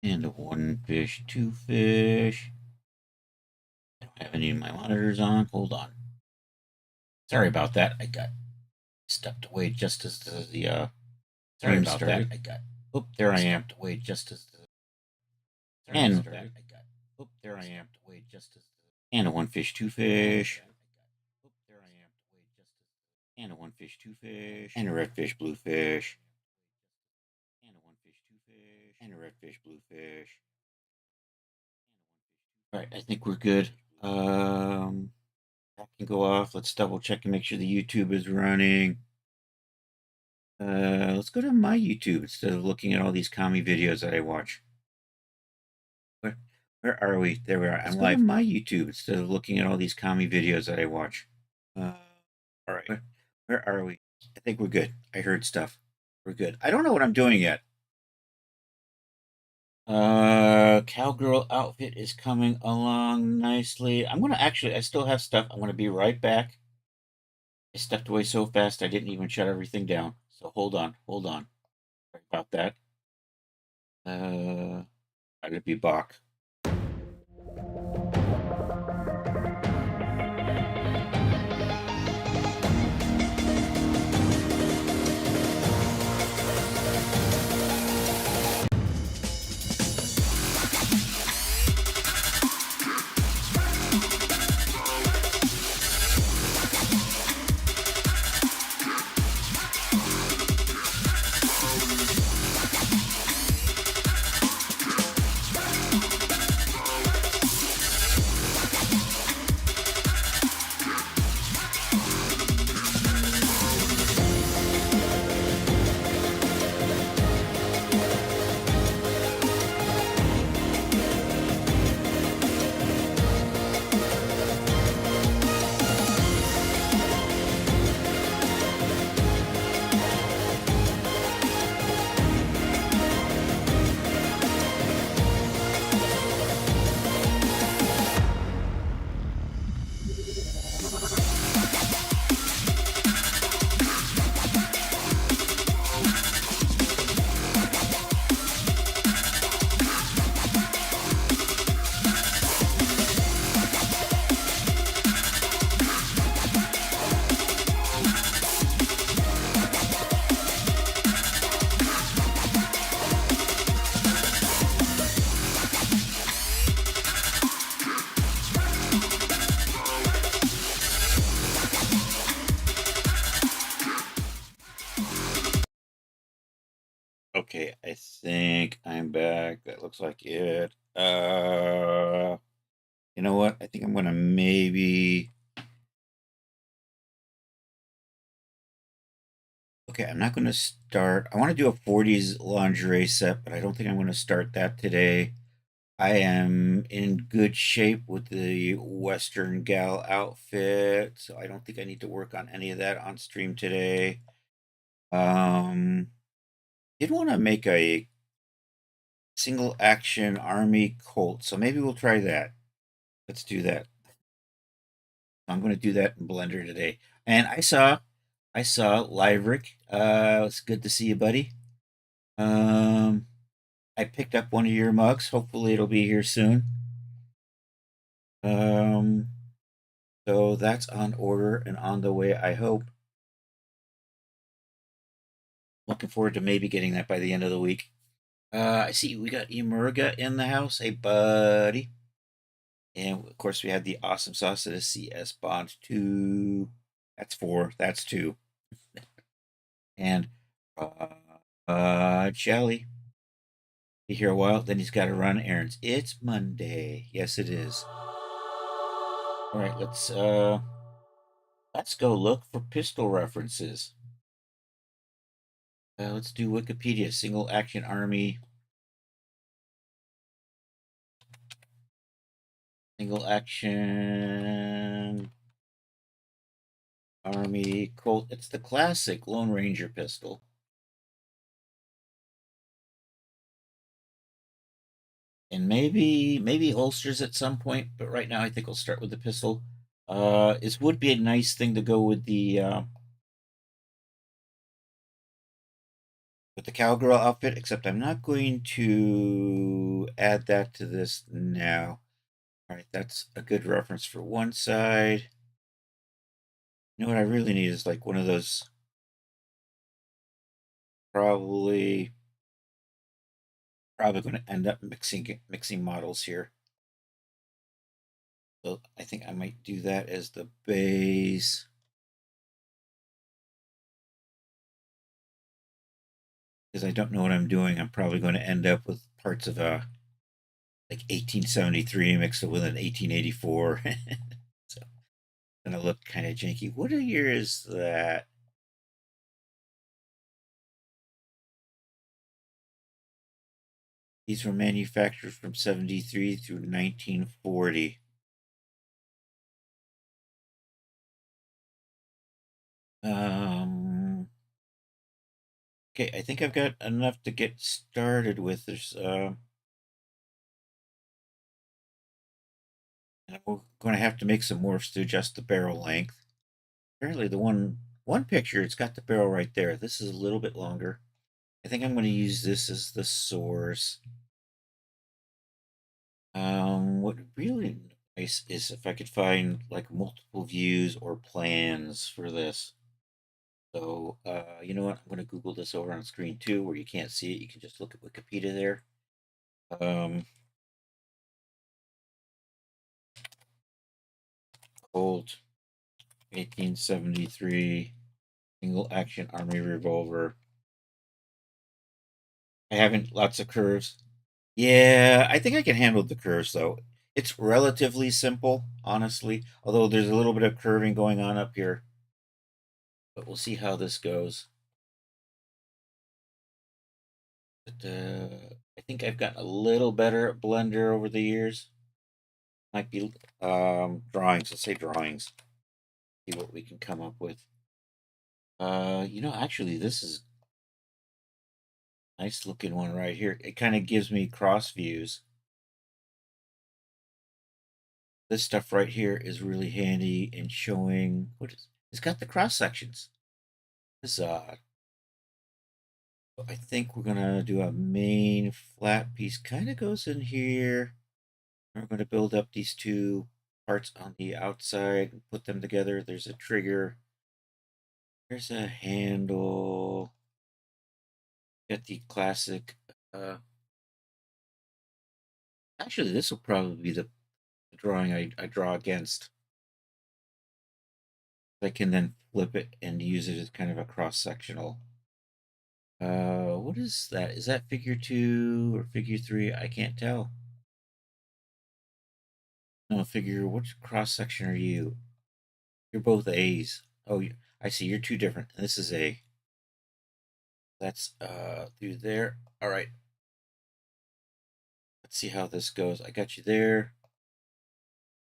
And one fish, two fish. I don't have any of my monitors on. Hold on. Sorry about that. I got stepped away just as the stream started. Oop, there I am. Away just as the and started. Oop, there I am. Away just as the and a one fish, two fish. Oop, there I am. Away just as and a one fish, two fish. And a red fish, blue fish. And a one fish, two fish. And a red fish, blue fish. All right, I think we're good. That can go off. Let's double check and make sure the YouTube is running. Let's go to my YouTube instead of looking at all these commie videos that I watch. Where are we? There we are. I'm live. My YouTube instead of looking at all these commie videos that I watch. All right. Where are we? I think we're good. I heard stuff. We're good. I don't know what I'm doing yet. Cowgirl outfit is coming along nicely. I'm gonna actually, I still have stuff. I'm gonna be right back. I stepped away so fast I didn't even shut everything down. So hold on. Sorry about that. I'd be back. Okay, I think I'm back. That looks like it. You know what? I think I'm gonna maybe. Okay, I'm not gonna start. I want to do a 40s lingerie set, but I don't think I'm gonna start that today. I am in good shape with the Western Gal outfit, so I don't think I need to work on any of that on stream today. Did want to make a single action army Colt, so maybe we'll try that. Let's do that. I'm going to do that in Blender today. And I saw Liverick. It's good to see you, buddy. I picked up one of your mugs. Hopefully, it'll be here soon. So that's on order and on the way, I hope. Looking forward to maybe getting that by the end of the week. I see we got Emurga in the house. Hey, buddy. And of course, we had the awesome sauce of the CS Bond 2. That's 4. That's 2. And Jelly. Be here a while, then he's got to run errands. It's Monday. Yes, it is. All right, let's go look for pistol references. Let's do Wikipedia. Single action army. Single action Army Colt. It's the classic Lone Ranger pistol. And maybe holsters at some point, but right now I think we'll start with the pistol. It would be a nice thing to go with the cowgirl outfit, except I'm not going to add that to this now. All right, that's a good reference for one side. You know what I really need is like one of those, probably going to end up mixing models here. So I think I might do that as the base. Because I don't know what I'm doing. I'm probably going to end up with parts of a like 1873 mixed with an 1884. So it's going to look kind of janky. What year is that? These were manufactured from 73 through 1940. Okay, I think I've got enough to get started with. There's and I'm going to have to make some morphs to adjust the barrel length. Apparently, the one picture, it's got the barrel right there. This is a little bit longer. I think I'm going to use this as the source. What really nice is if I could find like multiple views or plans for this. So, you know what? I'm going to Google this over on screen too, where you can't see it. You can just look at Wikipedia there. Colt 1873 single action army revolver. I haven't lots of curves. Yeah, I think I can handle the curves though. It's relatively simple, honestly, although there's a little bit of curving going on up here. But we'll see how this goes. But I think I've gotten a little better at Blender over the years. Might be drawings. Let's say drawings. See what we can come up with. Actually, this is a nice looking one right here. It kind of gives me cross views. This stuff right here is really handy in showing it's got the cross sections. This I think we're gonna do a main flat piece. Kind of goes in here. We're going to build up these two parts on the outside and put them together. There's a trigger. There's a handle. Get the classic. Actually, this will probably be the drawing I draw against. I can then flip it and use it as kind of a cross-sectional. What is that? Is that figure 2 or figure 3? I can't tell. No, figure, which cross-section are you? You're both A's. Oh, I see, you're two different. This is A. That's through there. All right. Let's see how this goes. I got you there.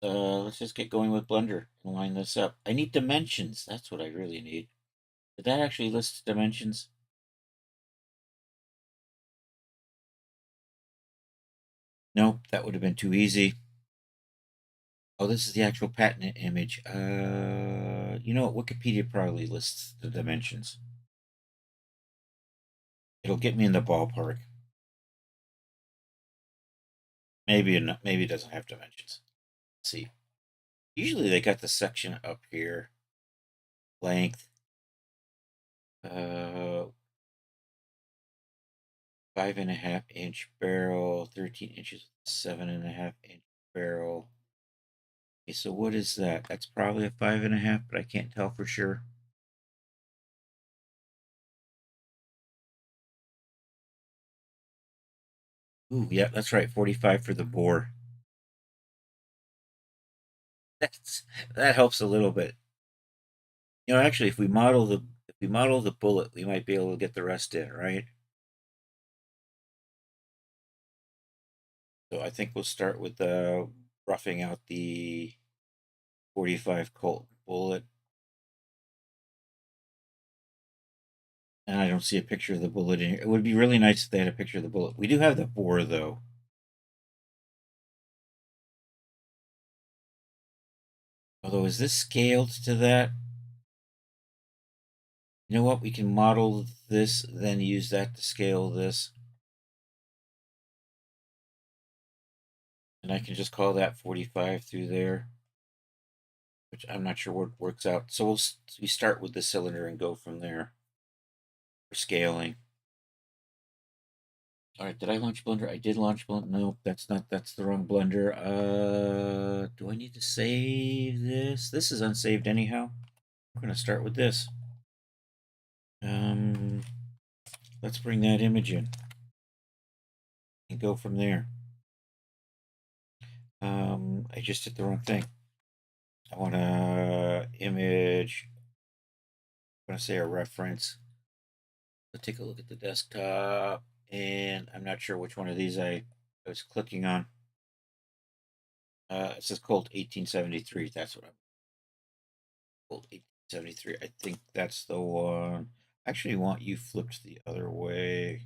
Let's just get going with Blender and line this up. I need dimensions. That's what I really need. Did that actually list dimensions? Nope, that would have been too easy. Oh, this is the actual patent image. You know what? Wikipedia probably lists the dimensions. It'll get me in the ballpark. Maybe not. Maybe it doesn't have dimensions. Let's see. Usually they got the section up here. Length. 5.5-inch barrel, 13 inches, 7.5-inch barrel. Okay, so what is that? That's probably a 5.5, but I can't tell for sure. Ooh, yeah, that's right. 45 for the bore. That helps a little bit. Actually, if we model the bullet, we might be able to get the rest in, right? So I think we'll start with the roughing out the 45 Colt bullet. And I don't see a picture of the bullet in here. It would be really nice if they had a picture of the bullet. We do have the bore, though. Although, is this scaled to that? You know what? We can model this, then use that to scale this. And I can just call that 45 through there, which I'm not sure what works out. So we start with the cylinder and go from there for scaling. All right, did I launch Blender? I did launch Blender. No, that's the wrong Blender. Do I need to save this? This is unsaved anyhow. I'm going to start with this. Let's bring that image in and go from there. I just did the wrong thing. I want to image, I'm going to say a reference. Let's take a look at the desktop, and I'm not sure which one of these I was clicking on. It says Colt 1873. That's what I'm. Colt 1873. I think that's the one. I actually want you flipped the other way.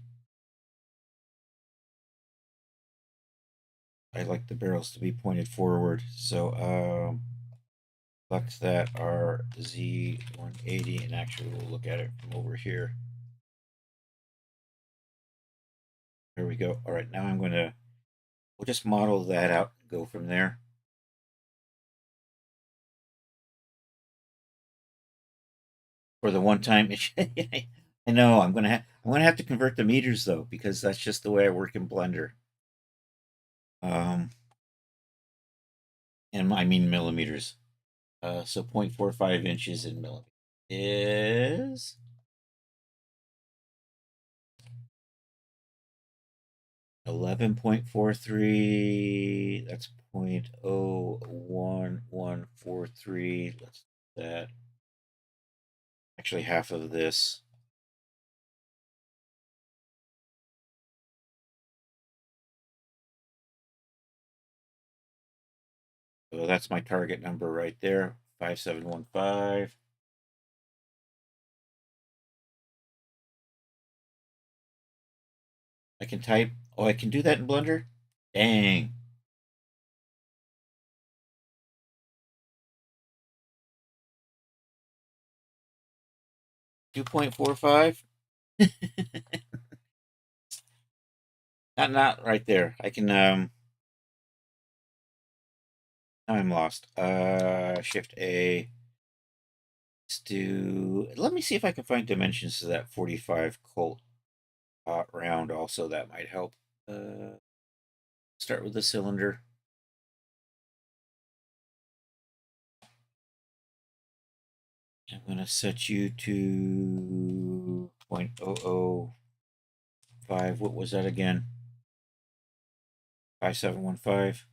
I like the barrels to be pointed forward. So select that RZ180, and actually we'll look at it from over here. There we go. All right, now we'll just model that out and go from there. For the one time, I know I'm gonna have to convert the meters though, because that's just the way I work in Blender. And I mean millimeters. So 0.45 inches in millimeters is 11.43. That's 0.01143. Let's do that. Actually, half of this. So that's my target number right there, 5715. I can type. Oh, I can do that in Blender? Dang. 2.45? Not right there. I can now I'm lost. Shift A. Let me see if I can find dimensions to that 45 Colt round also. That might help. Start with the cylinder. I'm going to set you to 0.005. What was that again? 5715.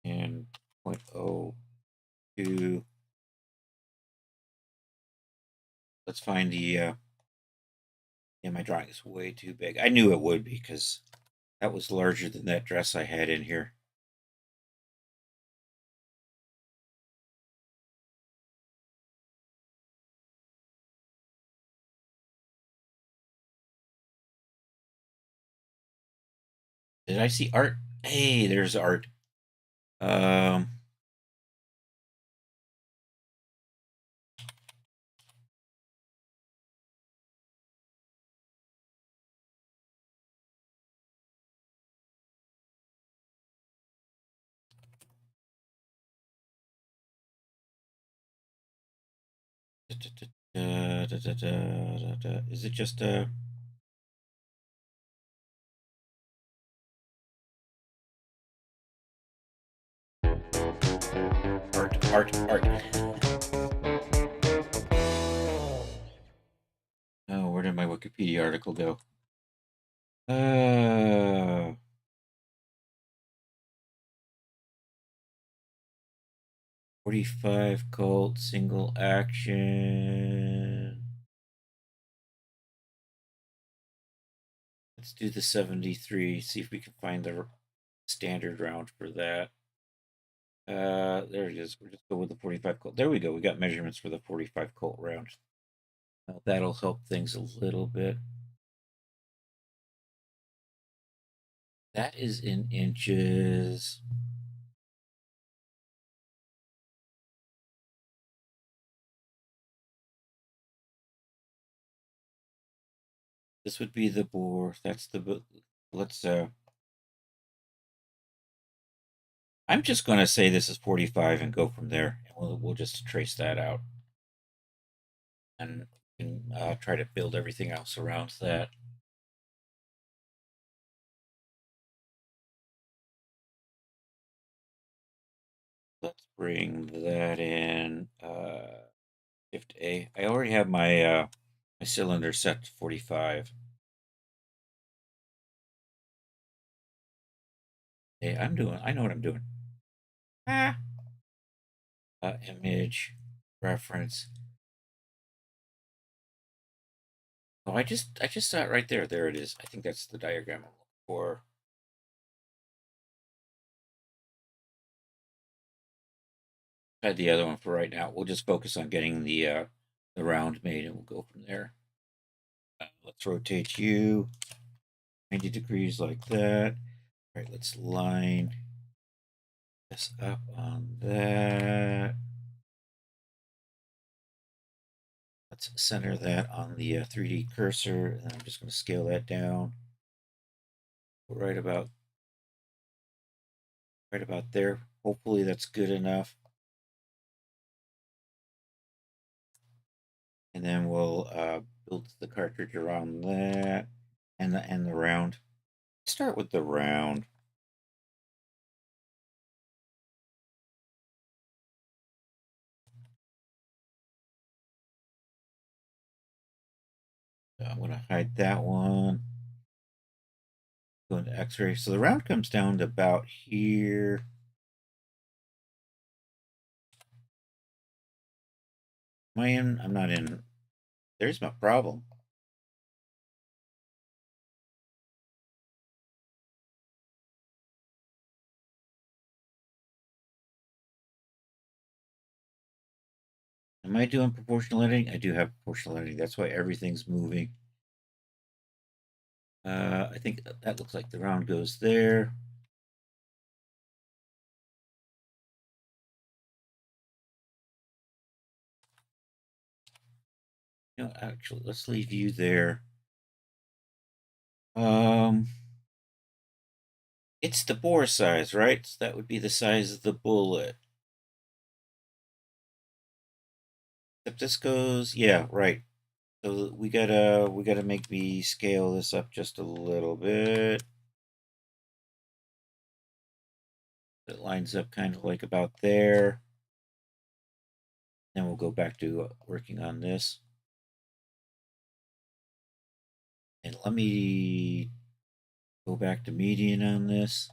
And 0.02. Let's find the. Yeah, my drawing is way too big. I knew it would be because that was larger than that dress I had in here. Did I see art? Hey, there's art. Um, Is it just art? Oh, where did my Wikipedia article go? 45 Colt single action. Let's do the 73. See if we can find the standard round for that. There it is. We'll just go with the 45 Colt. There we go. We got measurements for the 45 Colt round. Well, that'll help things a little bit. That is in inches. This would be the bore. That's the. Let's. I'm just going to say this is 45 and go from there. And we'll just trace that out. And try to build everything else around that. Let's bring that in. Shift A. I already have my my cylinder set to 45. Hey, I know what I'm doing. Image, reference. Oh, I just saw it right there. There it is. I think that's the diagram I'm looking for. I had the other one for right now. We'll just focus on getting the round made, and we'll go from there. Let's rotate you 90 degrees like that. All right, let's line this up on that. Let's center that on the 3D cursor, and I'm just going to scale that down right about there. Hopefully that's good enough. And then we'll build the cartridge around that and the round. Start with the round. So I'm going to hide that one. Go into X-ray. So the round comes down to about here. Am I in? I'm not in. There's my problem. Am I doing proportional editing? I do have proportional editing. That's why everything's moving. I think that looks like the round goes there. No, actually, let's leave you there. It's the bore size, right? So that would be the size of the bullet. Except this goes, yeah, right. So we gotta make me scale this up just a little bit. It lines up kind of like about there. Then we'll go back to working on this. And let me go back to median on this.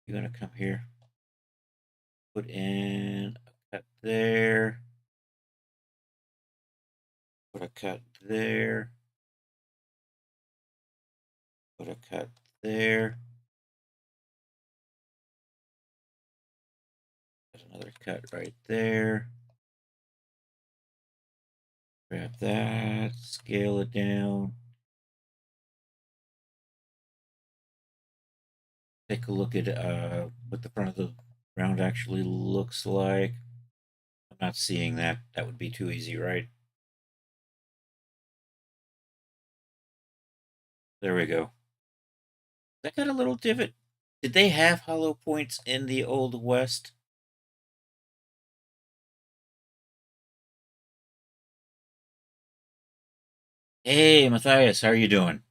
You're gonna come here, put in a cut there, put a cut there, put a cut there, put another cut right there. Grab that, scale it down. Take a look at what the front of the round actually looks like. I'm not seeing that. That would be too easy, right? There we go. That got a little divot. Did they have hollow points in the Old West? Hey, Matthias, how are you doing?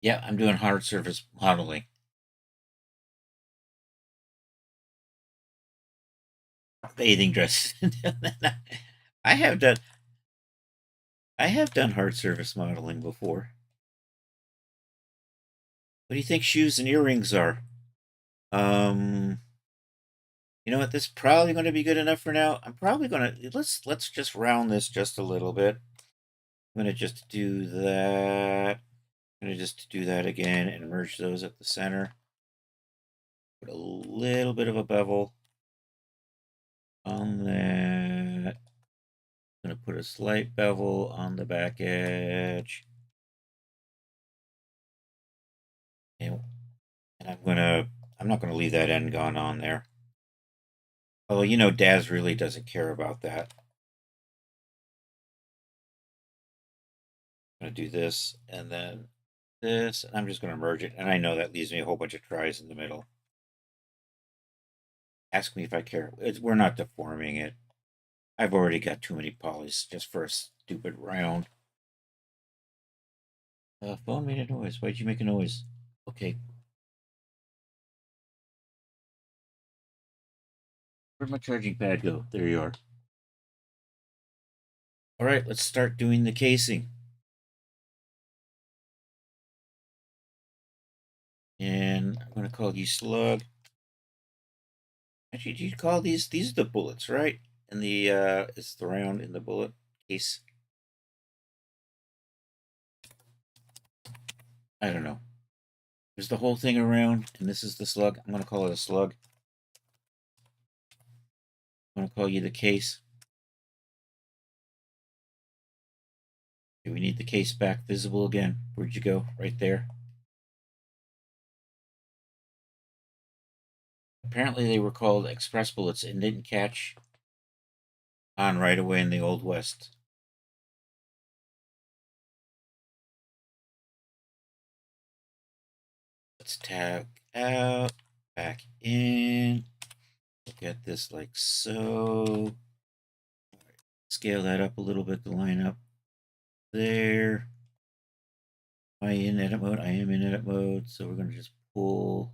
Yeah, I'm doing hard surface modeling. Bathing dress. I have done hard surface modeling before. What do you think shoes and earrings are? You know what? This is probably going to be good enough for now. I'm probably going to let's just round this just a little bit. I'm going to just do that. I'm going to just do that again and merge those at the center. Put a little bit of a bevel on that. I'm going to put a slight bevel on the back edge. And I'm not going to leave that end gun on there. Although, you know, Daz really doesn't care about that. I'm going to do this and then this, and I'm just going to merge it. And I know that leaves me a whole bunch of tries in the middle. Ask me if I care. We're not deforming it. I've already got too many polys just for a stupid round. Phone made a noise. Why'd you make a noise? Okay. Where'd my charging pad go? There you are. All right, let's start doing the casing. And I'm going to call you Slug. Actually, do you call these are the bullets, right? And the it's the round in the bullet case. I don't know. There's the whole thing around, and this is the slug. I'm going to call it a slug. I'm going to call you the case. Okay, we need the case back visible again. Where'd you go? Right there. Apparently they were called express bullets and didn't catch on right away in the Old West. Let's tag out, back in. Look at this like so. Scale that up a little bit to line up there. Am I in edit mode? I am in edit mode. So we're going to just pull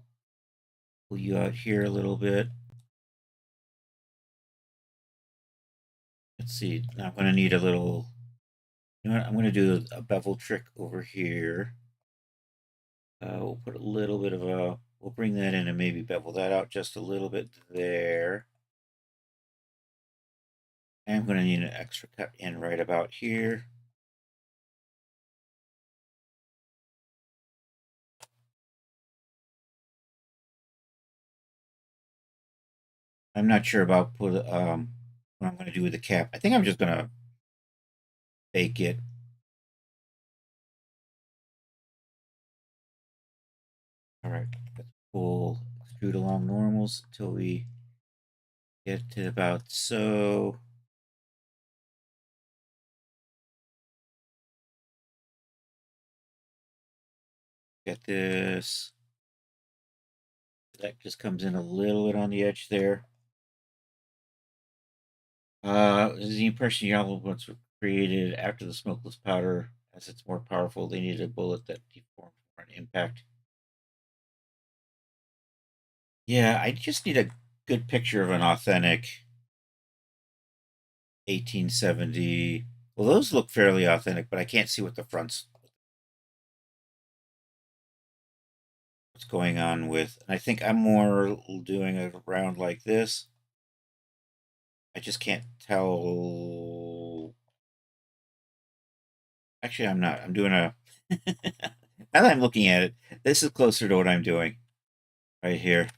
you out here a little bit. Let's see. Now I'm going to need a little, you know what? I'm going to do a bevel trick over here. We'll put a little bit of we'll bring that in and maybe bevel that out just a little bit there. I'm going to need an extra cut in right about here. I'm not sure about what I'm going to do with the cap. I think I'm just going to bake it. All right, let's pull extrude along normals until we get to about so. Get this. That just comes in a little bit on the edge there. This is the impression yellow bullets were created after the smokeless powder. As it's more powerful, they needed a bullet that deformed for an impact. Yeah, I just need a good picture of an authentic 1870. Well, those look fairly authentic, but I can't see what the front's what's going on with. And I think I'm more doing a round like this. I just can't tell. Actually, I'm not. I'm doing a. Now that I'm looking at it, this is closer to what I'm doing right here.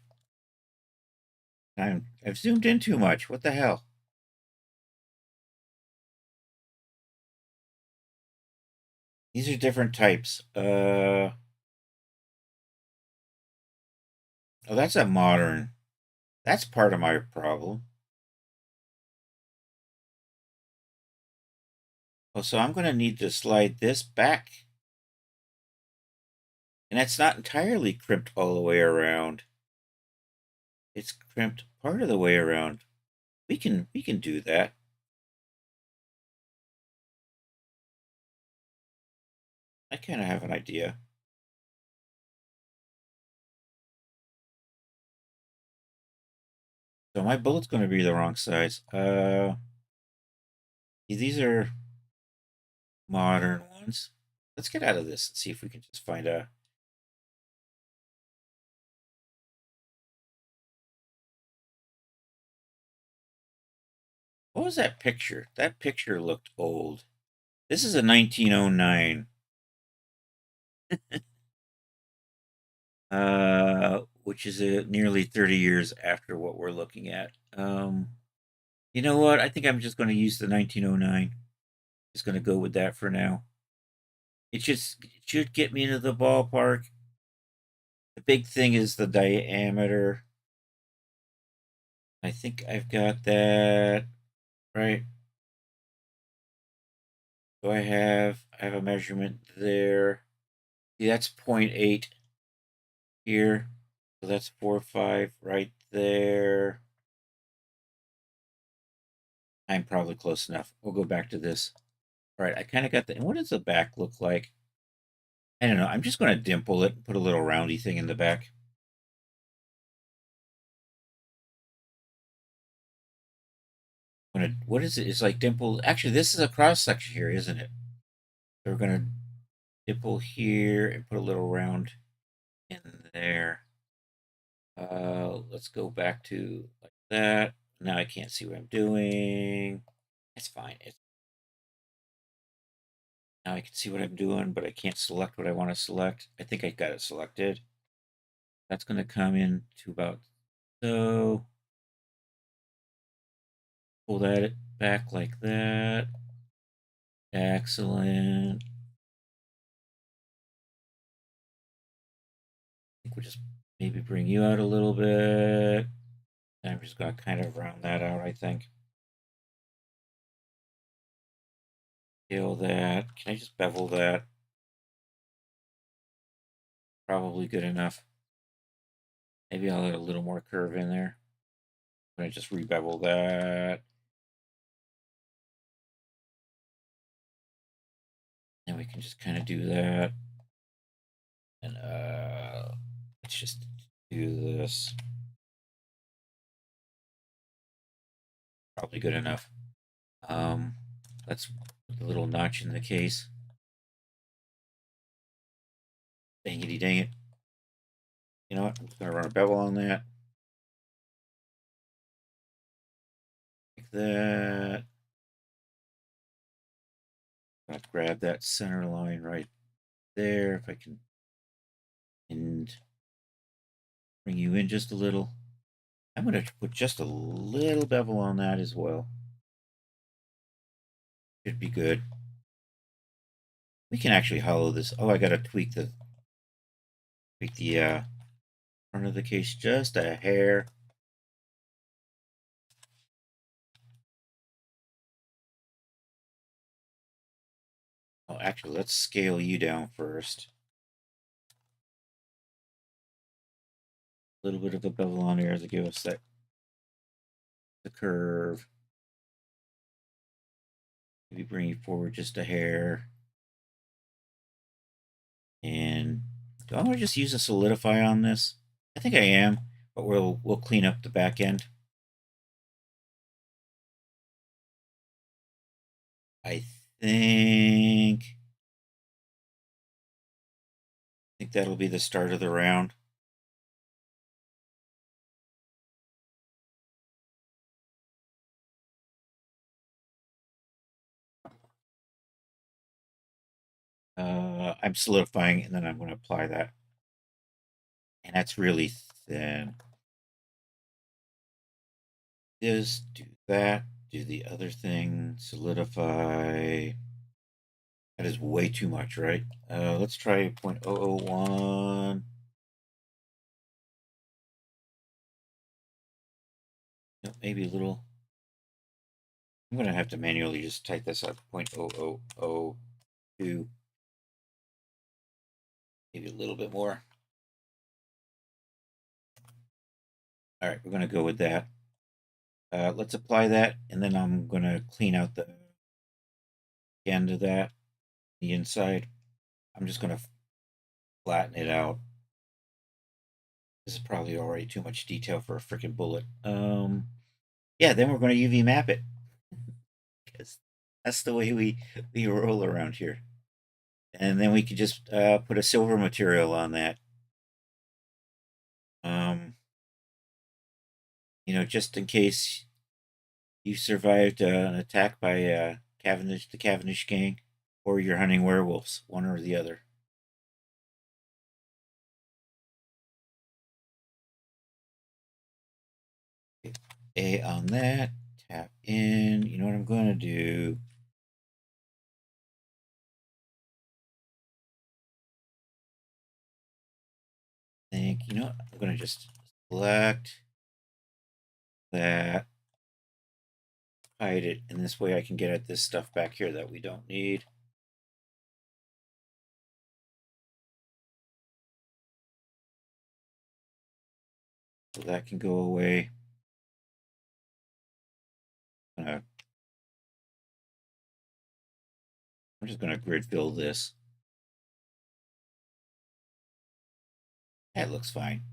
I've zoomed in too much. What the hell? These are different types. Oh, that's a modern. That's part of my problem. Oh, so I'm going to need to slide this back. And that's not entirely crimped all the way around. It's crimped part of the way around. We can do that. I kind of have an idea. So my bullet's going to be the wrong size. These are modern ones. Let's get out of this and see if we can just find a. What was that picture? That picture looked old. This is a 1909. Which is nearly 30 years after what we're looking at. You know what? I think I'm just going to use the 1909. Just going to go with that for now. It should get me into the ballpark. The big thing is the diameter. I think I've got that right. So I have a measurement there. See, that's 0.8 here. So that's 4.5 right there. I'm probably close enough. We'll go back to this. All right, I kind of got the. And what does the back look like? I don't know. I'm just going to dimple it and put a little roundy thing in the back. What is it? It's like dimple. Actually, this is a cross section here, isn't it? So we're going to dimple here and put a little round in there. Let's go back to like that. Now I can't see what I'm doing. It's fine. Now I can see what I'm doing, but I can't select what I want to select. I think I got it selected. That's going to come in to about so. Pull that back like that. Excellent. I think we'll just maybe bring you out a little bit. I'm just going to kind of round that out, I think. Scale that. Can I just bevel that? Probably good enough. Maybe I'll add a little more curve in there. I'm going to just rebevel that. And we can just kind of do that. And let's just do this. Probably good enough. Let's put the little notch in the case. Dangity dang it. You know what? I'm just going to run a bevel on that. Like that. I'm going to grab that center line right there if I can. And bring you in just a little. I'm going to put just a little bevel on that as well. Should be good. We can actually hollow this. Oh, I got to tweak the front of the case just a hair. Oh, actually, let's scale you down first. A little bit of a bevel on here to give us that the curve. Maybe bring you forward just a hair. And do I want to just use a solidify on this? I think I am, but we'll clean up the back end. I think that'll be the start of the round. I'm solidifying, and then I'm going to apply that. And that's really thin. Just do that. Do the other thing. Solidify. That is way too much, right? Let's try 0.001. No, maybe a little. I'm going to have to manually just type this up. 0.0002. Maybe a little bit more. All right, we're going to go with that. Let's apply that, and then I'm going to clean out the end of that, the inside. I'm just going to flatten it out. This is probably already too much detail for a freaking bullet. Yeah, then we're going to UV map it. Because that's the way we roll around here. And then we could just put a silver material on that. You know, just in case You survived an attack by Cavendish, the Cavendish gang, or you're hunting werewolves, one or the other. A on that. Tap in. You know what I'm going to do? You know what? I'm going to just select that, hide it, and this way I can get at this stuff back here that we don't need. So that can go away. I'm just going to grid fill this. That looks fine.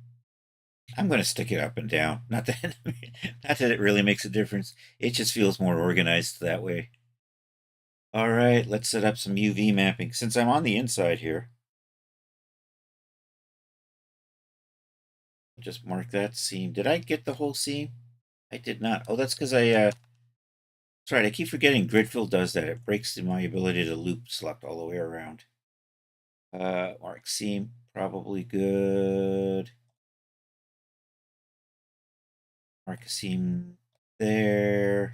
I'm going to stick it up and down. Not that, not that it really makes a difference. It just feels more organized that way. All right, let's set up some UV mapping. Since I'm on the inside here, I'll just mark that seam. Did I get the whole seam? I did not. Oh, that's because that's right. I keep forgetting grid fill does that. It breaks my ability to loop select all the way around. Mark seam, probably good. Mark a seam there.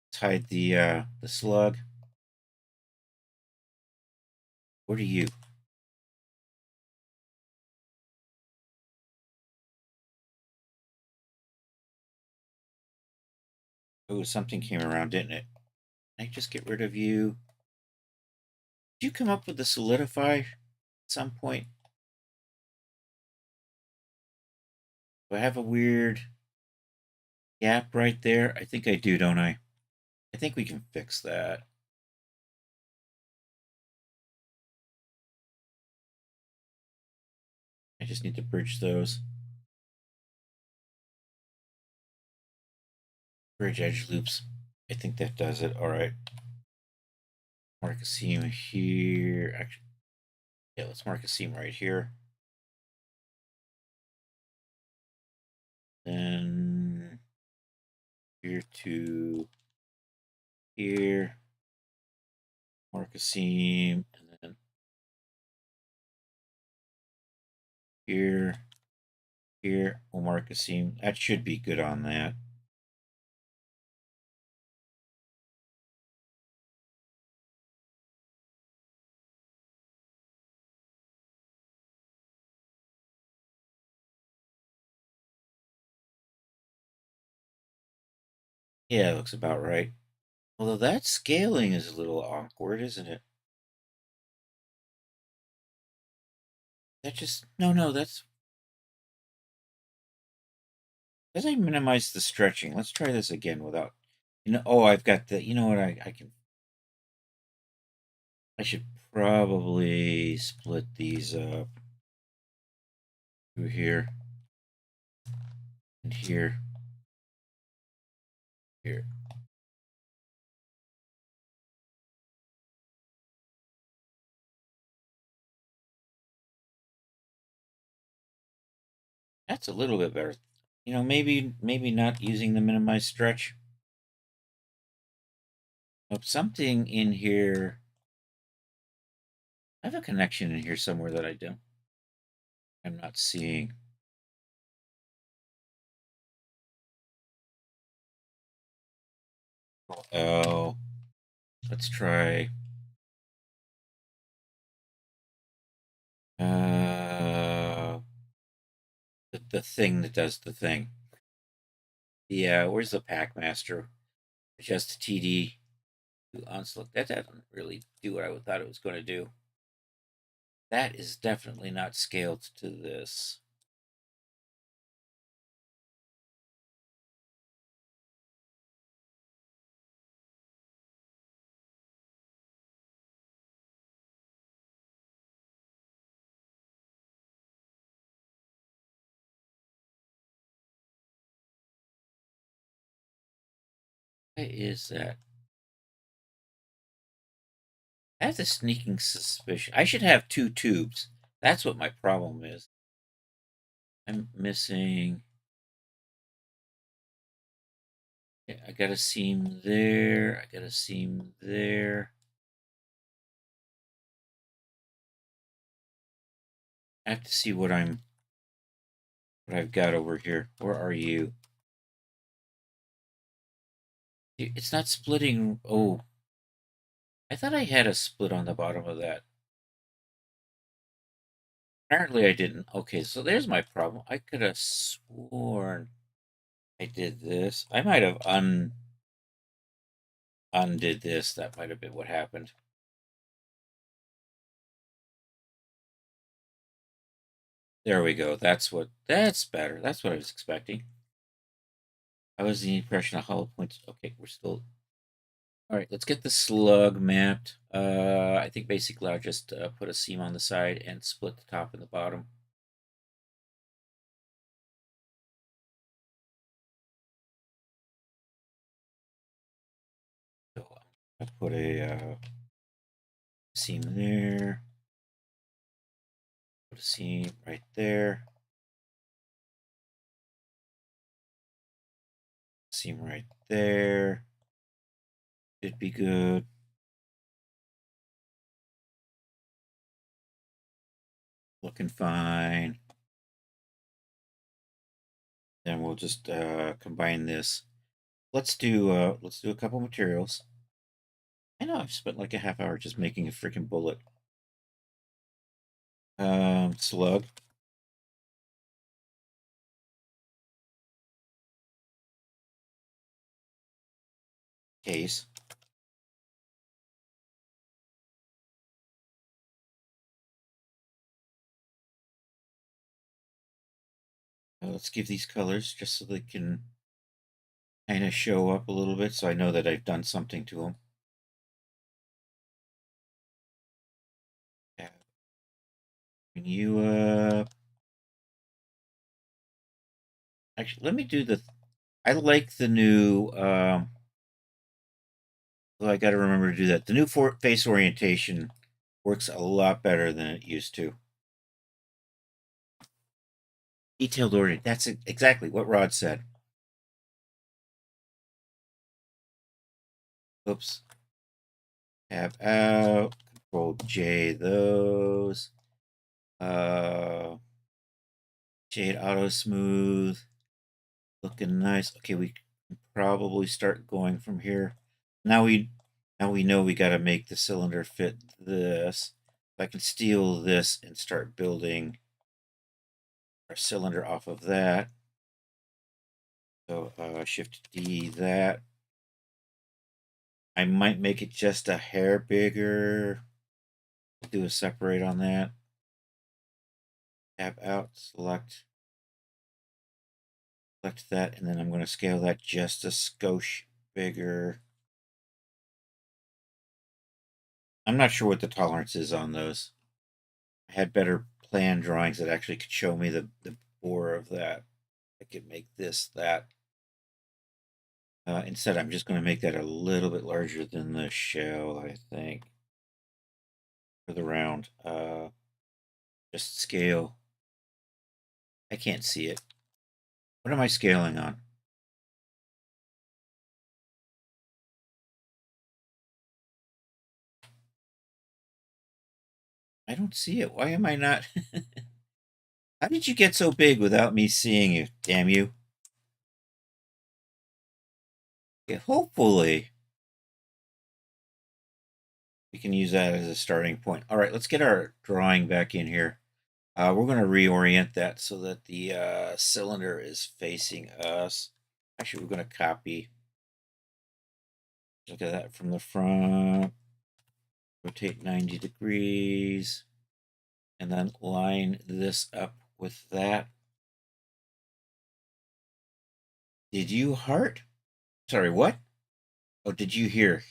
Let's hide the slug. What are you? Oh, something came around, didn't it? Can I just get rid of you? Did you come up with the solidify at some point? Do I have a weird gap right there? I think I do, don't I? I think we can fix that. I just need to bridge those. Bridge edge loops. I think that does it. All right. Mark a seam here. Actually, yeah, let's mark a seam right here. Then here to here. Mark a seam, and then here, here. We'll mark a seam. That should be good on that. Yeah, looks about right. Although that scaling is a little awkward, isn't it? That just no, that's as I minimize the stretching. Let's try this again without oh, I've got the you know what I should probably split these up through here and here. Here. That's a little bit better. Maybe not using the minimize stretch. Oh, something in here. I have a connection in here somewhere that I'm not seeing. Oh, let's try. The thing that does the thing. Yeah, where's the Packmaster? Just TD to Onslaught. That doesn't really do what I thought it was going to do. That is definitely not scaled to this. Why is that? I have a sneaking suspicion. I should have two tubes. That's what my problem is. I'm missing. Okay, I got a seam there. I got a seam there. I have to see what I've got over here. Where are you? It's not splitting. Oh, I thought I had a split on the bottom of that. Apparently I didn't. Okay, so there's my problem. I could have sworn I did this. I might have undid this. That might have been what happened. There we go. That's better. That's what I was expecting. I was the impression of hollow points. Okay, we're still. All right, let's get the slug mapped. I think basically I'll just put a seam on the side and split the top and the bottom. So I'll put a seam there. Put a seam right there. Seam right there. Should be good. Looking fine. Then we'll just combine this. Let's do a couple materials. I know I've spent like a half hour just making a freaking bullet. Slug. Case. Let's give these colors just so they can kind of show up a little bit, so I know that I've done something to them. Yeah. Bring you up. Actually, let me do the. I like the new. Well, I got to remember to do that. The new face orientation works a lot better than it used to. Detailed orient. That's exactly what Rod said. Oops. Tab out. Control J those. Shade auto smooth. Looking nice. Okay, we can probably start going from here. Now we know we got to make the cylinder fit this. If I can steal this and start building our cylinder off of that. So Shift D that. I might make it just a hair bigger. Do a separate on that. Tab out, select that, and then I'm going to scale that just a skosh bigger. I'm not sure what the tolerance is on those. I had better plan drawings that actually could show me the bore of that. I could make this that. Instead, I'm just going to make that a little bit larger than the shell, I think, for the round. Just scale. I can't see it. What am I scaling on? I don't see it. Why am I not? How did you get so big without me seeing you? Damn you. Okay, hopefully we can use that as a starting point. All right, let's get our drawing back in here. We're going to reorient that so that the cylinder is facing us. Actually, we're going to copy. Look at that from the front. Rotate 90 degrees. And then line this up with that. Did you heart? Sorry, what? Oh, did you hear?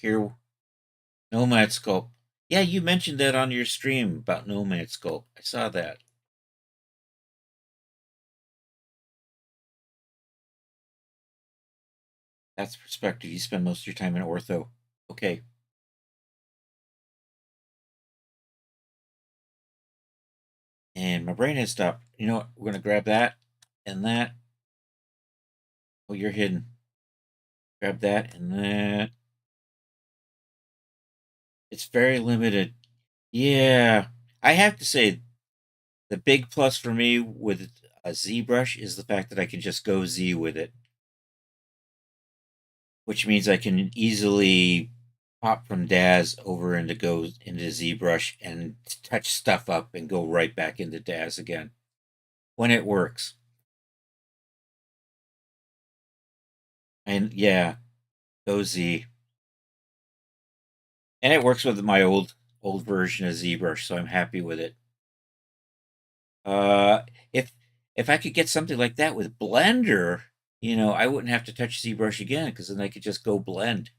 Nomad Sculpt. Yeah, you mentioned that on your stream about Nomad Sculpt. I saw that. That's perspective. You spend most of your time in ortho. Okay. And my brain has stopped. You know what? We're going to grab that and that. Oh, you're hidden. Grab that and that. It's very limited. Yeah. I have to say, the big plus for me with a ZBrush is the fact that I can just go Z with it, which means I can easily pop from DAZ over into ZBrush and touch stuff up and go right back into DAZ again when it works. And yeah, go Z. And it works with my old version of ZBrush, so I'm happy with it. Uh, if I could get something like that with Blender, I wouldn't have to touch ZBrush again because then I could just go blend.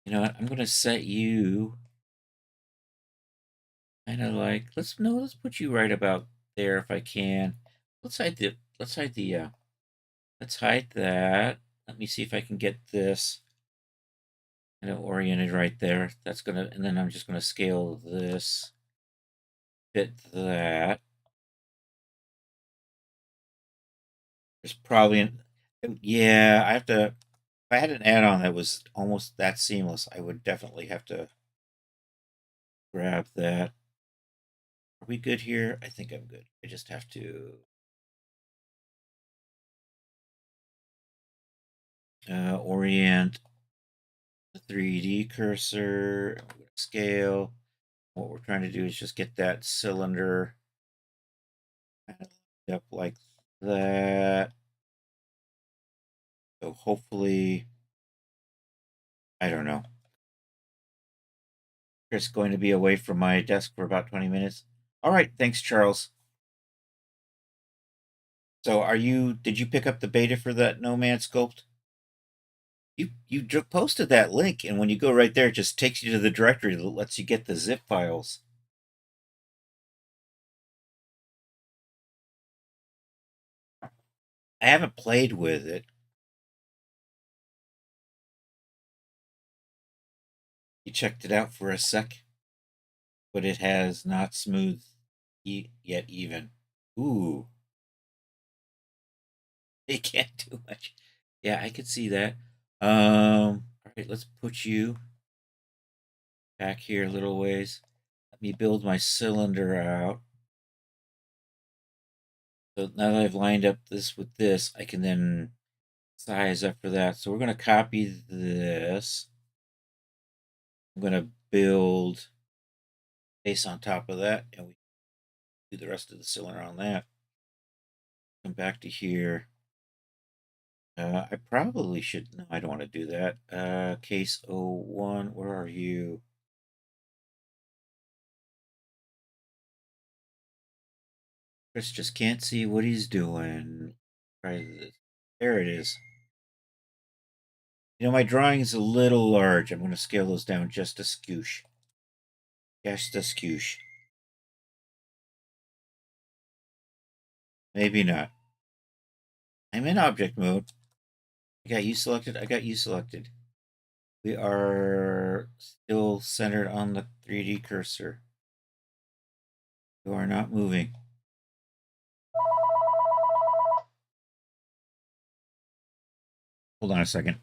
You know what? I'm gonna set you kind of like let's put you right about there if I can. Let's hide that. Let me see if I can get this kind of oriented right there. That's gonna, and then I'm just gonna scale this, fit that. There's probably yeah, I have to. If I had an add-on that was almost that seamless, I would definitely have to grab that. Are we good here? I think I'm good. I just have to orient the 3D cursor, scale. What we're trying to do is just get that cylinder up like that. So hopefully, I don't know. Chris going to be away from my desk for about 20 minutes. All right, thanks, Charles. So did you pick up the beta for that Nomad sculpt? You posted that link, and when you go right there, it just takes you to the directory that lets you get the zip files. I haven't played with it. You checked it out for a sec, but it has not smooth yet even. Ooh, it can't do much. Yeah, I could see that. All right, let's put you back here a little ways. Let me build my cylinder out. So now that I've lined up this with this, I can then size up for that. So we're going to copy this. I'm going to build base on top of that, and we do the rest of the cylinder on that. Come back to here. I probably should. No, I don't want to do that. Case 01, where are you? Chris just can't see what he's doing. Try this. There it is. My drawing is a little large. I'm going to scale those down just a skoosh. Just a skoosh. Maybe not. I'm in object mode. I got you selected. I got you selected. We are still centered on the 3D cursor. You are not moving. Hold on a second.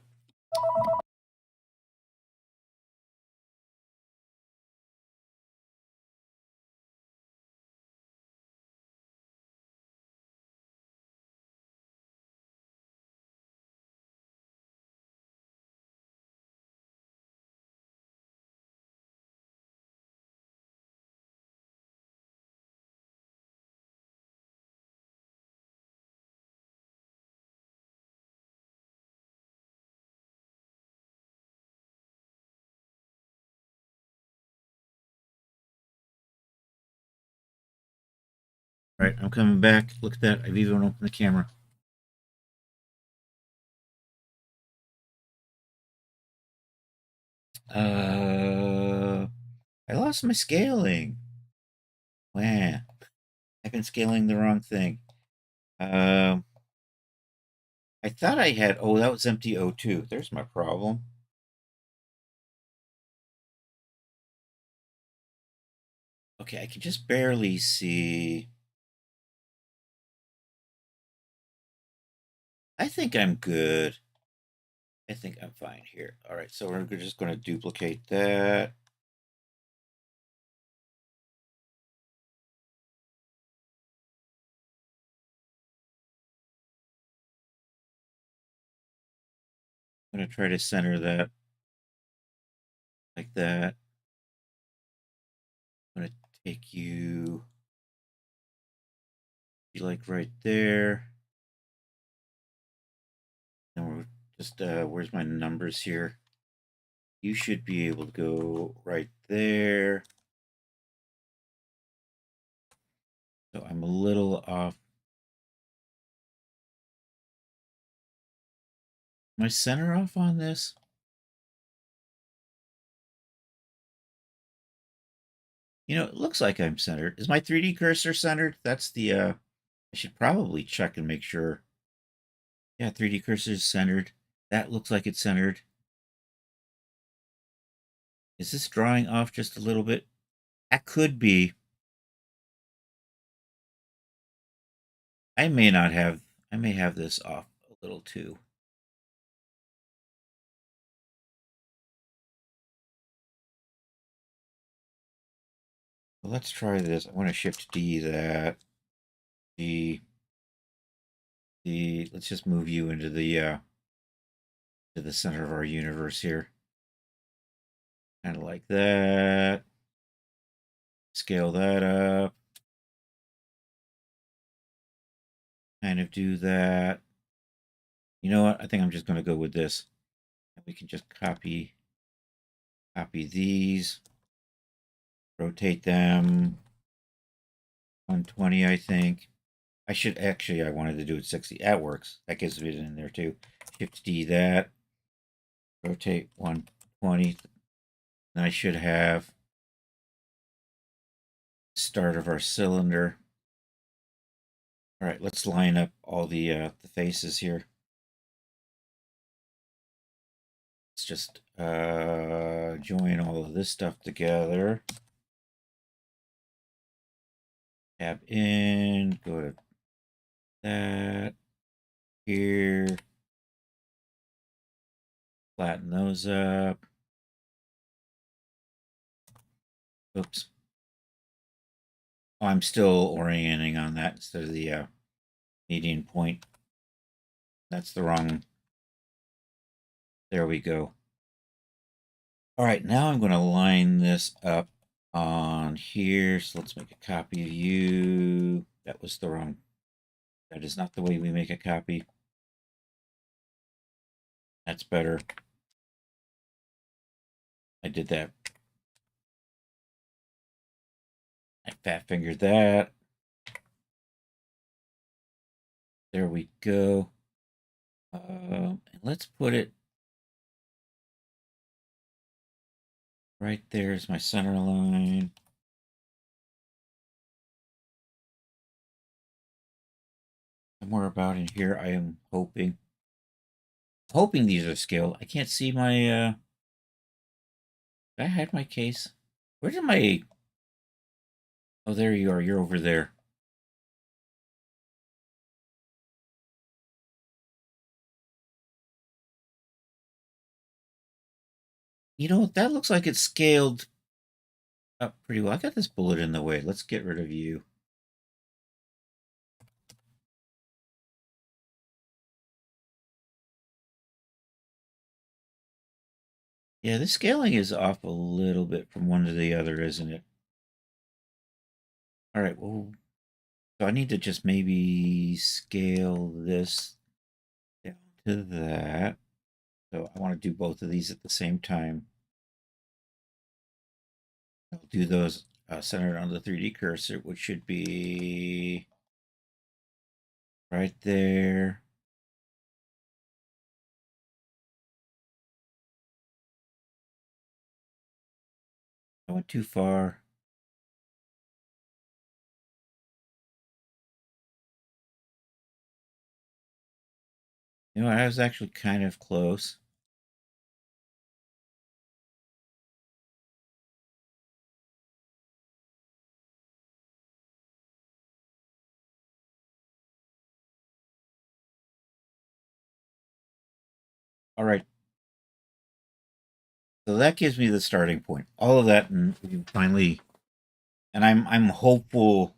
All right, I'm coming back. Look at that. I've even opened the camera. I lost my scaling. Wow. I've been scaling the wrong thing. I thought I had, oh, that was empty O2. There's my problem. Okay, I can just barely see. I think I'm good. I think I'm fine here. All right, so we're just going to duplicate that. I'm going to try to center that like that. I'm going to take you like right there. And we're just, where's my numbers here? You should be able to go right there. So I'm a little off. Am I center off on this? You know, it looks like I'm centered. Is my 3D cursor centered? That's the, I should probably check and make sure. Yeah, 3D cursor is centered. That looks like it's centered. Is this drawing off just a little bit? That could be. I may not have, I may have this off a little too. Well, let's try this. I want to shift D that. Let's just move you into the to the center of our universe here. Kind of like that. Scale that up. Kind of do that. You know what? I think I'm just going to go with this. And we can just copy these. Rotate them. 120, I think. I should actually, I wanted to do it 60. That works. That gives it in there too. Shift D that. Rotate 120. Then I should have start of our cylinder. All right, let's line up all the faces here. Let's just join all of this stuff together. Tab in, go to that, here, flatten those up. Oops. Oh, I'm still orienting on that instead of the median point. That's the wrong. There we go. All right, now I'm going to line this up on here. So let's make a copy of you. That was the wrong. That is not the way we make a copy. That's better. I did that. I fat fingered that. There we go. And let's put it right there is my center line. Somewhere about in here, I am hoping. Hoping these are scaled. I can't see my, did I hide my case? Where did my, oh, there you are. You're over there. You know, that looks like it's scaled up pretty well. I got this bullet in the way. Let's get rid of you. Yeah, the scaling is off a little bit from one to the other, isn't it? All right, well, so I need to just maybe scale this down to that. So I want to do both of these at the same time. I'll do those centered on the 3D cursor, which should be right there. I went too far. You know, I was actually kind of close. All right. So that gives me the starting point. All of that, and we finally, and I'm hopeful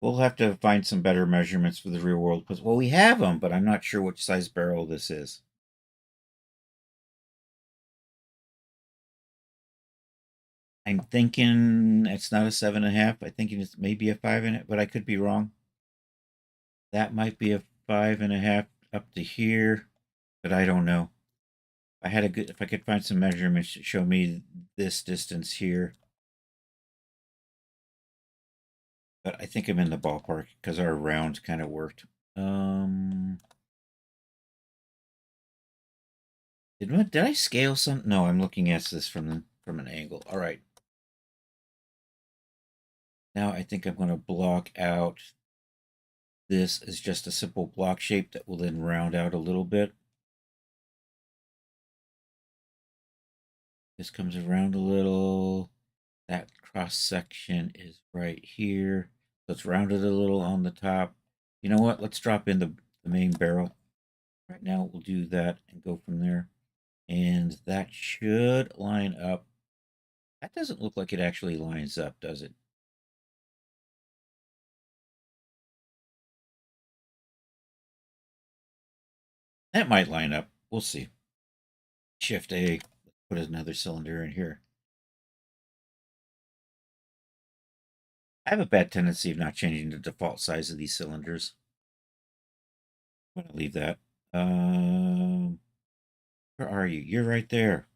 we'll have to find some better measurements for the real world because well we have them, but I'm not sure which size barrel this is. I'm thinking it's not a 7.5. I'm thinking it's maybe a 5.5, but I could be wrong. That might be a 5.5 up to here, but I don't know. If I could find some measurements to show me this distance here. But I think I'm in the ballpark because our round kind of worked. Did I scale some? No, I'm looking at this from an angle. All right. Now I think I'm going to block out. This is just a simple block shape that will then round out a little bit. This comes around a little. That cross section is right here. So it's rounded a little on the top. You know what? Let's drop in the main barrel. Right now we'll do that and go from there. And that should line up. That doesn't look like it actually lines up, does it? That might line up. We'll see. Shift A. Put another cylinder in here. I have a bad tendency of not changing the default size of these cylinders. I'm going to leave that. Where are you? You're right there.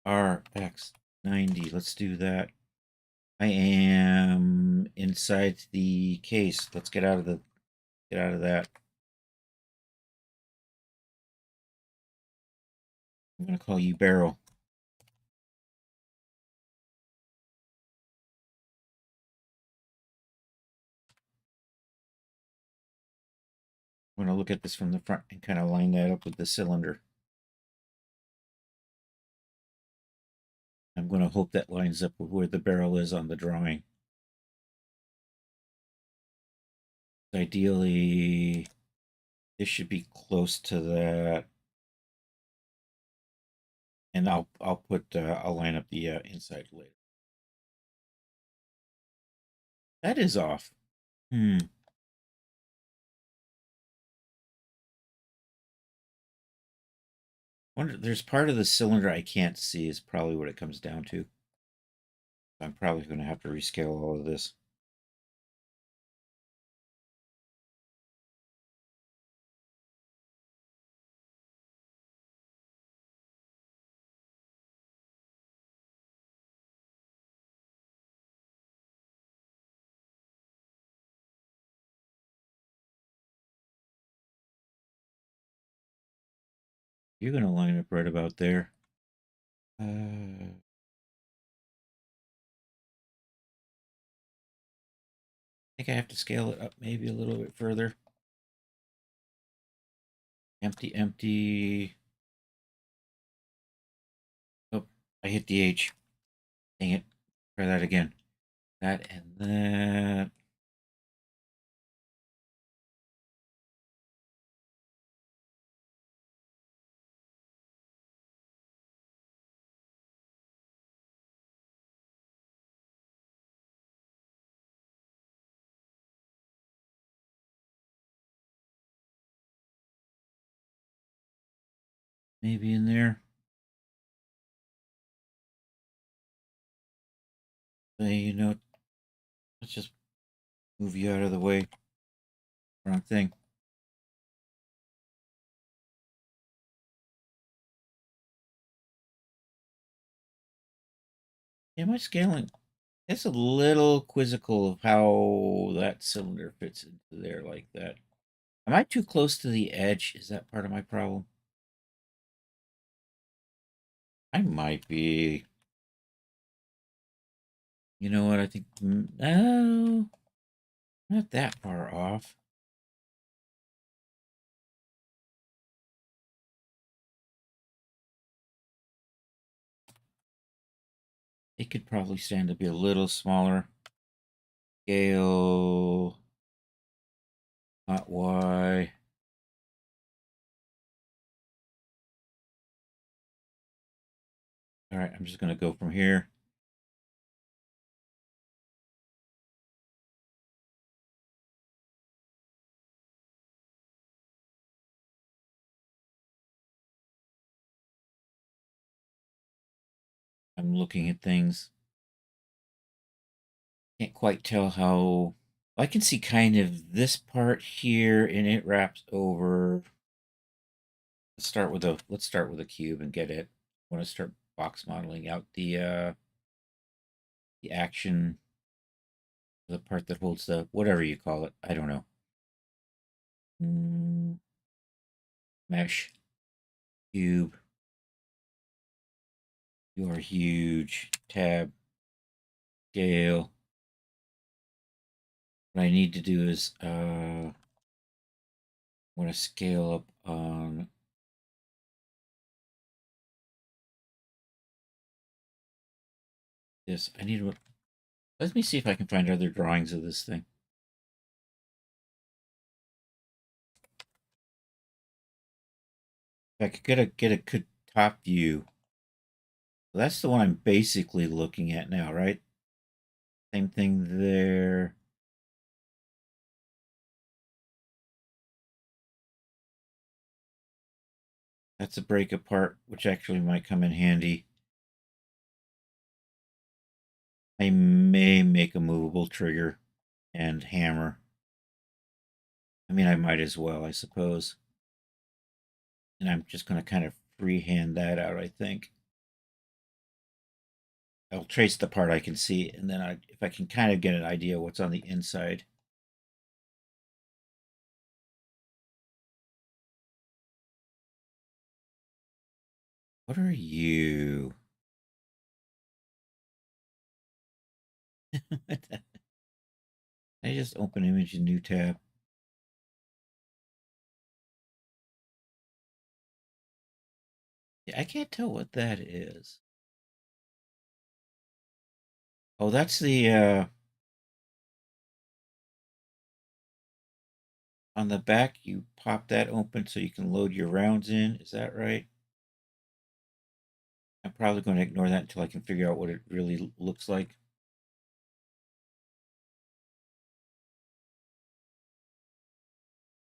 RX90. Let's do that. I am inside the case. Let's get out of that. I'm going to call you Barrel. I'm going to look at this from the front and kind of line that up with the cylinder. I'm going to hope that lines up with where the barrel is on the drawing. Ideally, this should be close to that. And I'll line up the inside later. That is off. Wonder, there's part of the cylinder I can't see is probably what it comes down to. I'm probably going to have to rescale all of this. You're going to line up right about there. I think I have to scale it up maybe a little bit further. Empty, empty. Oh, I hit the H. Dang it. Try that again. That and that. Maybe in there. You know, let's just move you out of the way. Wrong thing. Yeah, my scaling. It's a little quizzical of how that cylinder fits into there like that. Am I too close to the edge? Is that part of my problem? I might be. You know what? I think. No, not that far off. It could probably stand to be a little smaller. Scale. Not Y. All right, I'm just going to go from here. I'm looking at things. Can't quite tell how. I can see kind of this part here, and it wraps over. Let's start with a cube and get it. I want to start box modeling out the action, the part that holds the whatever you call it. I don't know. Mesh cube. You are huge. Tab scale. What I need to do is want to scale up on this. I need to let me see if I can find other drawings of this thing. If I could get a good top view. That's the one I'm basically looking at now, right? Same thing there. That's a break apart, which actually might come in handy. I may make a movable trigger and hammer. I mean, I might as well, I suppose. And I'm just going to kind of freehand that out, I think. I'll trace the part I can see, and then if I can kind of get an idea what's on the inside. What are you? I just open image in new tab. Yeah, I can't tell what that is. Oh, that's the on the back, you pop that open so you can load your rounds in. Is that right? I'm probably going to ignore that until I can figure out what it really looks like.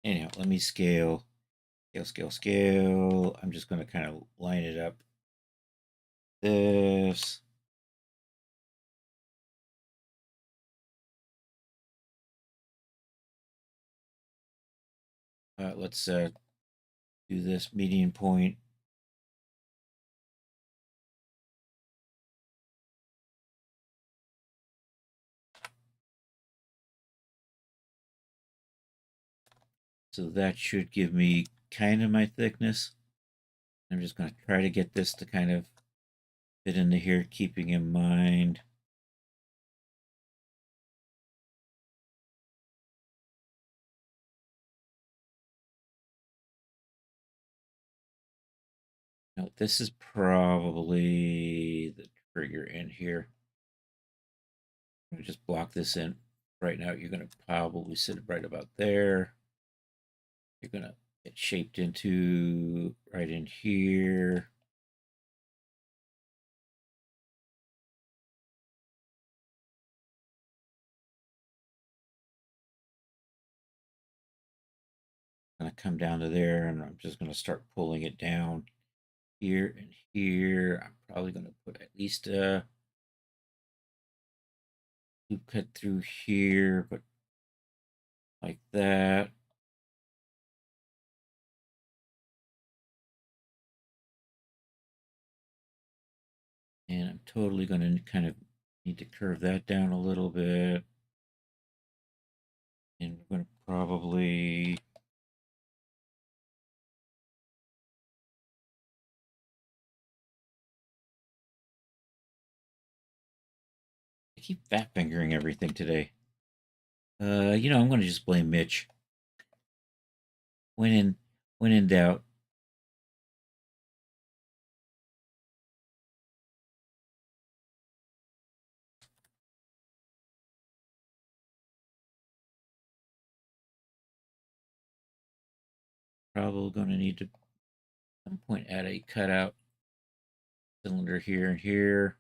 Anyhow, let me scale. Scale. I'm just going to kind of line it up. This. Let's do this median point. So that should give me kind of my thickness. I'm just going to try to get this to kind of fit into here, keeping in mind now this is probably the trigger in here. Let me just block this in. Right now, you're going to probably sit right about there. You're going to get shaped into right in here. Going to come down to there, and I'm just going to start pulling it down here and here. I'm probably going to put at least a loop cut through here, but like that. And I'm totally going to kind of need to curve that down a little bit. And we're going to probably I keep fat fingering everything today. I'm going to just blame Mitch. When in doubt. Probably going to need to at some point add a cutout. cylinder here and here.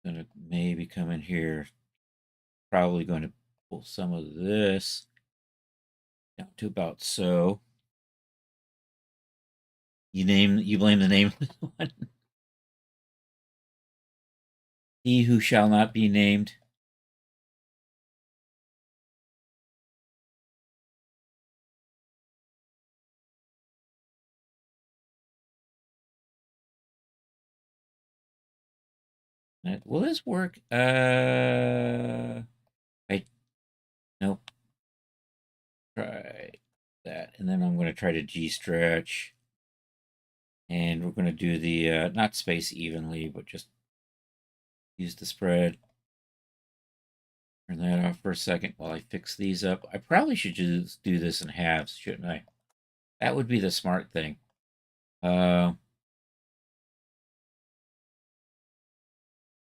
Gonna maybe come in here. Probably going to pull some of this down to about so. You blame the name of this one. He who shall not be named. Will this work? I nope. Try that, and then I'm going to try to G stretch, and we're going to do the not space evenly, but just use the spread. Turn that off for a second while I fix these up. I probably should just do this in halves, shouldn't I? That would be the smart thing. I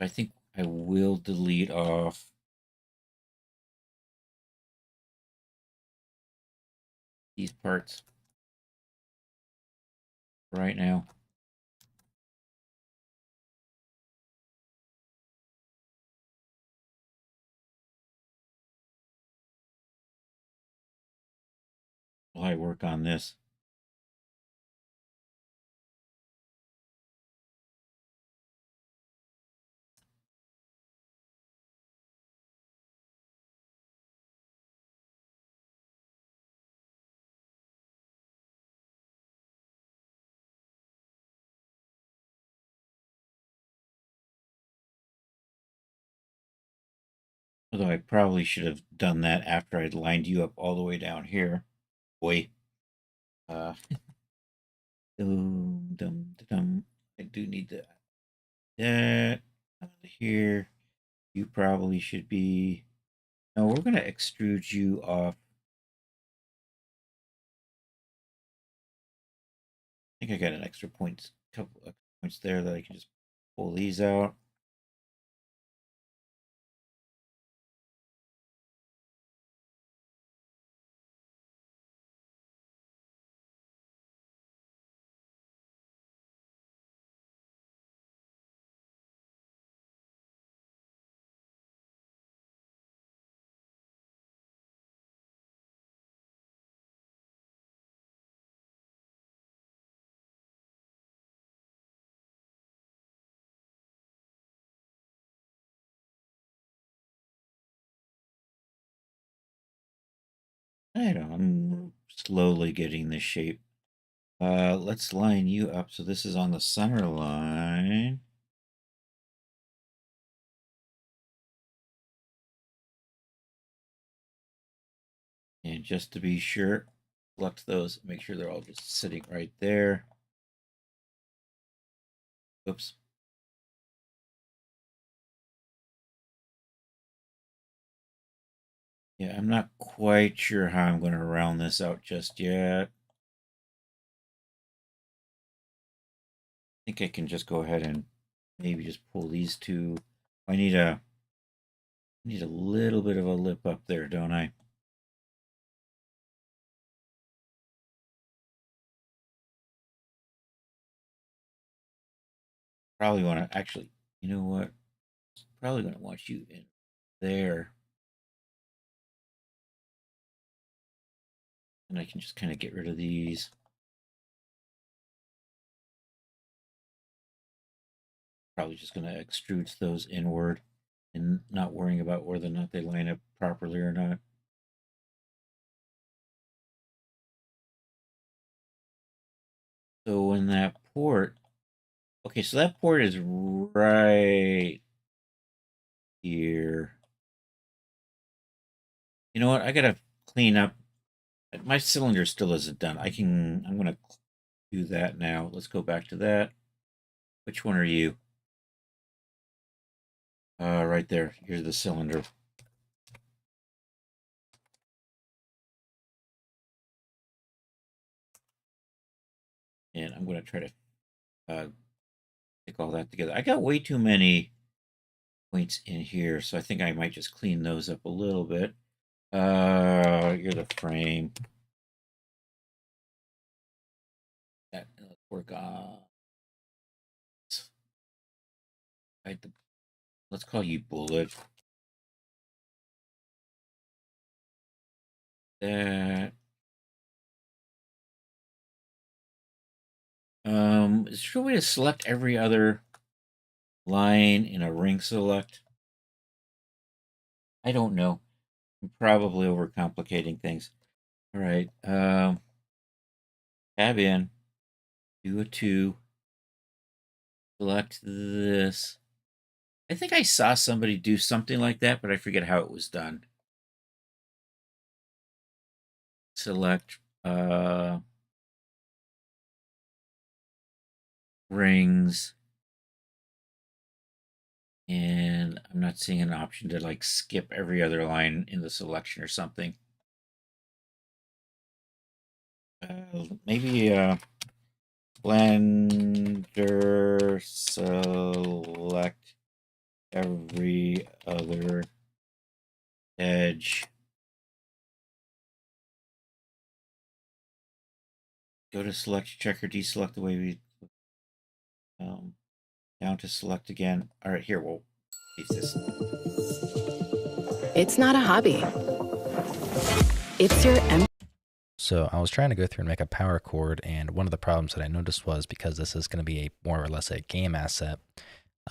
think I will delete off these parts right now. While I work on this. Although I probably should have done that after I'd lined you up all the way down here. Boy. I do need that out of here. You probably should be. No, we're going to extrude you off. I think I got an extra points, couple of points there that I can just pull these out. I don't know. I'm slowly getting this shape. Let's line you up so this is on the center line. And just to be sure, select those, make sure they're all just sitting right there. Oops. Yeah, I'm not quite sure how I'm going to round this out just yet. I think I can just go ahead and maybe just pull these two. I need a little bit of a lip up there, don't I? Probably want to actually, you know what? Probably going to want you in there. And I can just kind of get rid of these. Probably just going to extrude those inward and not worrying about whether or not they line up properly or not. So when that port, okay, so that port is right here. You know what? I gotta clean up. My cylinder still isn't done. I'm gonna do that now. Let's go back to that. Which one are you? Right there. Here's the cylinder. And I'm gonna try to Stick all that together. I got way too many points in here, so I think I might just clean those up a little bit. You're the frame. That let's work on. Let's call you Bullet. That. Is there a way to select every other line in a ring select? I don't know. I'm probably overcomplicating things. All right. Tab in. Do a 2. Select this. I think I saw somebody do something like that, but I forget how it was done. Select rings. And I'm not seeing an option to like skip every other line in the selection or something. Maybe Blender select every other edge. Go to select, check or deselect the way we down to select again. All right, here we'll use this. It's not a hobby. It's your So I was trying to go through and make a power chord, and one of the problems that I noticed was because this is going to be a more or less a game asset,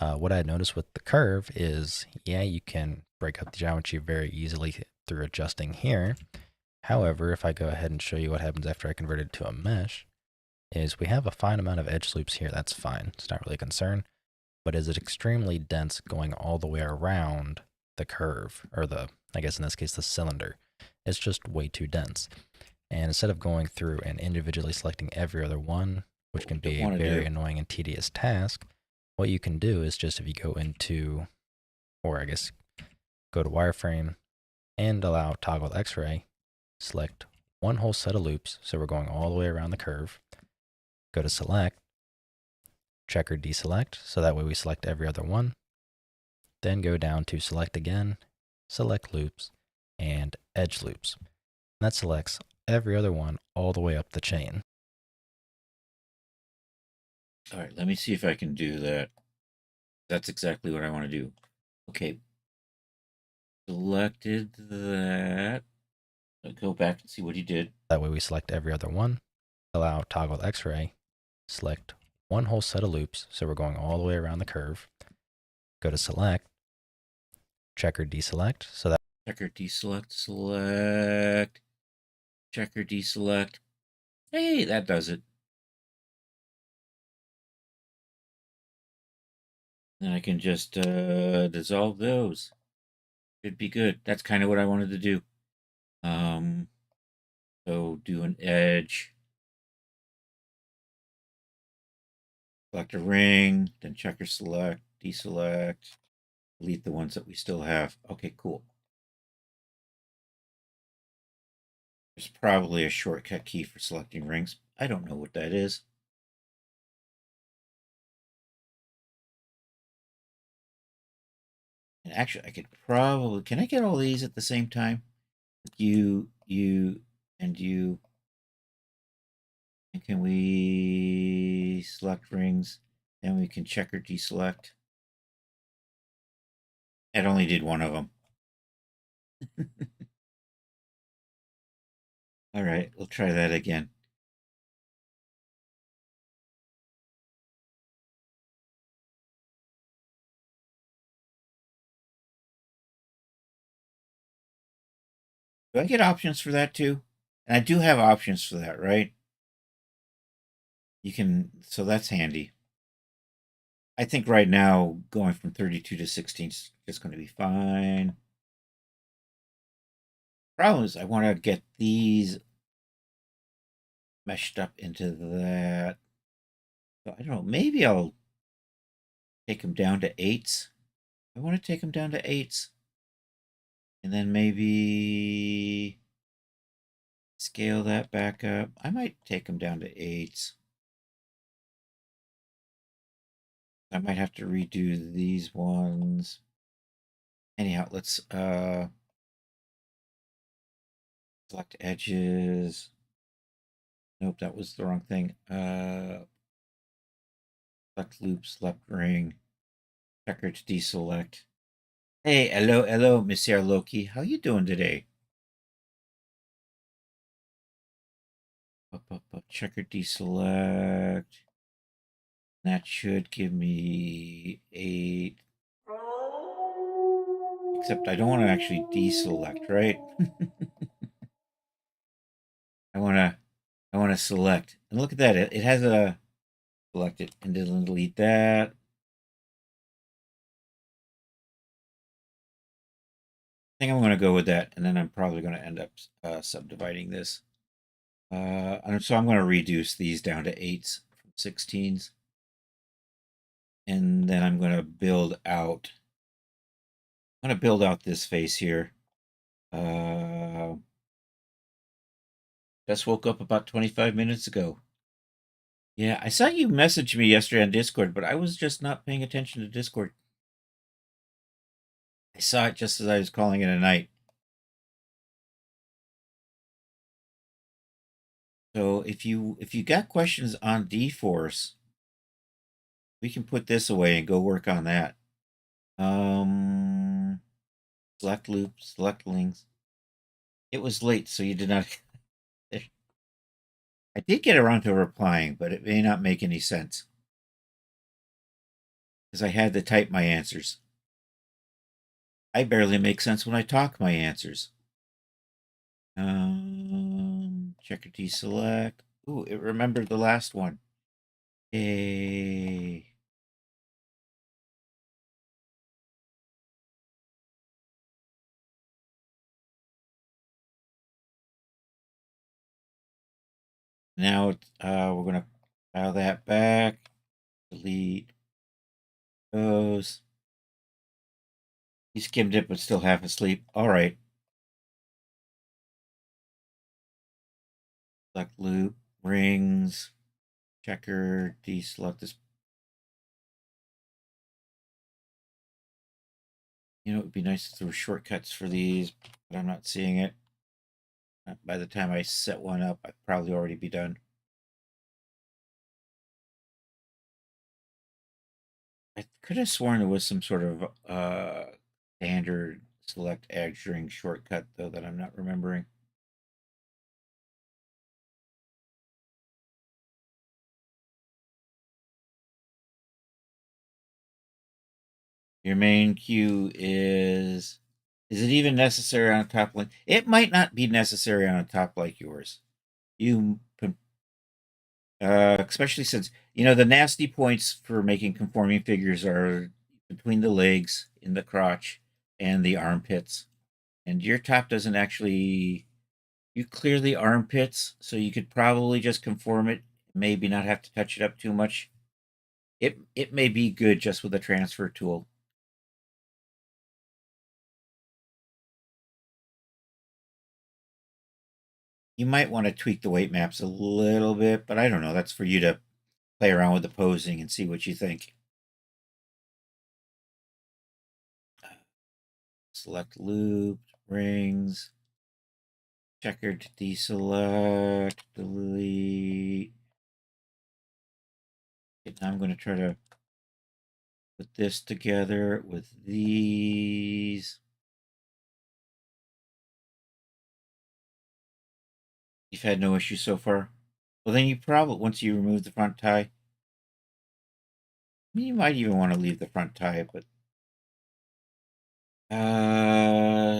what I noticed with the curve is, yeah, you can break up the geometry very easily through adjusting here. However, if I go ahead and show you what happens after I convert it to a mesh, is we have a fine amount of edge loops here. That's fine. It's not really a concern. But is it extremely dense going all the way around the curve, or I guess in this case, the cylinder? It's just way too dense. And instead of going through and individually selecting every other one, which can be a very annoying and tedious task, what you can do is just if you go into, or I guess go to wireframe and allow toggle X-ray, select one whole set of loops. So we're going all the way around the curve. Go to select, check or deselect. So that way we select every other one. Then go down to select again, select loops, and edge loops. And that selects every other one all the way up the chain. All right, let me see if I can do that. That's exactly what I want to do. Okay. Selected that. I'll go back and see what he did. That way we select every other one. Allow toggle X-ray. Select one whole set of loops. So we're going all the way around the curve. Go to select. Check or deselect. So that check or deselect, select. Check or deselect. Hey, that does it. Then I can just dissolve those. Should be good. That's kind of what I wanted to do. So do an edge. Select a ring, then check or select, deselect, delete the ones that we still have. Okay, cool. There's probably a shortcut key for selecting rings. I don't know what that is. And actually, I could probably, can I get all these at the same time? You, and you. And can we select rings? Then we can check or deselect. It only did one of them. All right, we'll try that again. Do I get options for that too? And I do have options for that, right? You can, so that's handy. I think right now going from 32 to 16 is just going to be fine. Problem is I want to get these meshed up into that. So I don't know, maybe I'll take them down to 8s. I want to take them down to 8s. And then maybe scale that back up. I might take them down to 8s. I might have to redo these ones. Anyhow, let's select edges. Nope, that was the wrong thing. Select loop, select ring. Checker to deselect. Hey, hello, Monsieur Loki. How you doing today? Checker deselect. That should give me 8. Except I don't want to actually deselect, right? I want to select. And look at that. It has a select it and then delete that. I think I'm going to go with that, and then I'm probably going to end up subdividing this. And so I'm going to reduce these down to 8s from 16s. And then I'm going to build out. I'm going to build out this face here. Just woke up about 25 minutes ago. Yeah, I saw you message me yesterday on Discord, but I was just not paying attention to Discord. I saw it just as I was calling it a night. So if you got questions on D-Force, we can put this away and go work on that. Select loop, select links. It was late, so you did not. I did get around to replying, but it may not make any sense because I had to type my answers. I barely make sense when I talk my answers. Checker deselect. Ooh, it remembered the last one. Yay. Now we're gonna file that back. Delete those. He skimmed it, but still half asleep. All right. Select loop, rings, checker, deselect this. You know, it would be nice if there were shortcuts for these, but I'm not seeing it. By the time I set one up, I'd probably already be done. I could have sworn there was some sort of standard select edge ring shortcut, though, that I'm not remembering. Your main queue is it even necessary on a top link? It might not be necessary on a top like yours. You especially since the nasty points for making conforming figures are between the legs, in the crotch, and the armpits. And your top doesn't actually. You clear the armpits, so you could probably just conform it. Maybe not have to touch it up too much. It may be good just with a transfer tool. You might want to tweak the weight maps a little bit, but I don't know. That's for you to play around with the posing and see what you think. Select loop, rings, checker to deselect, delete. I'm going to try to put this together with these. You've had no issue so far? Well, then you probably, once you remove the front tie, you might even want to leave the front tie, but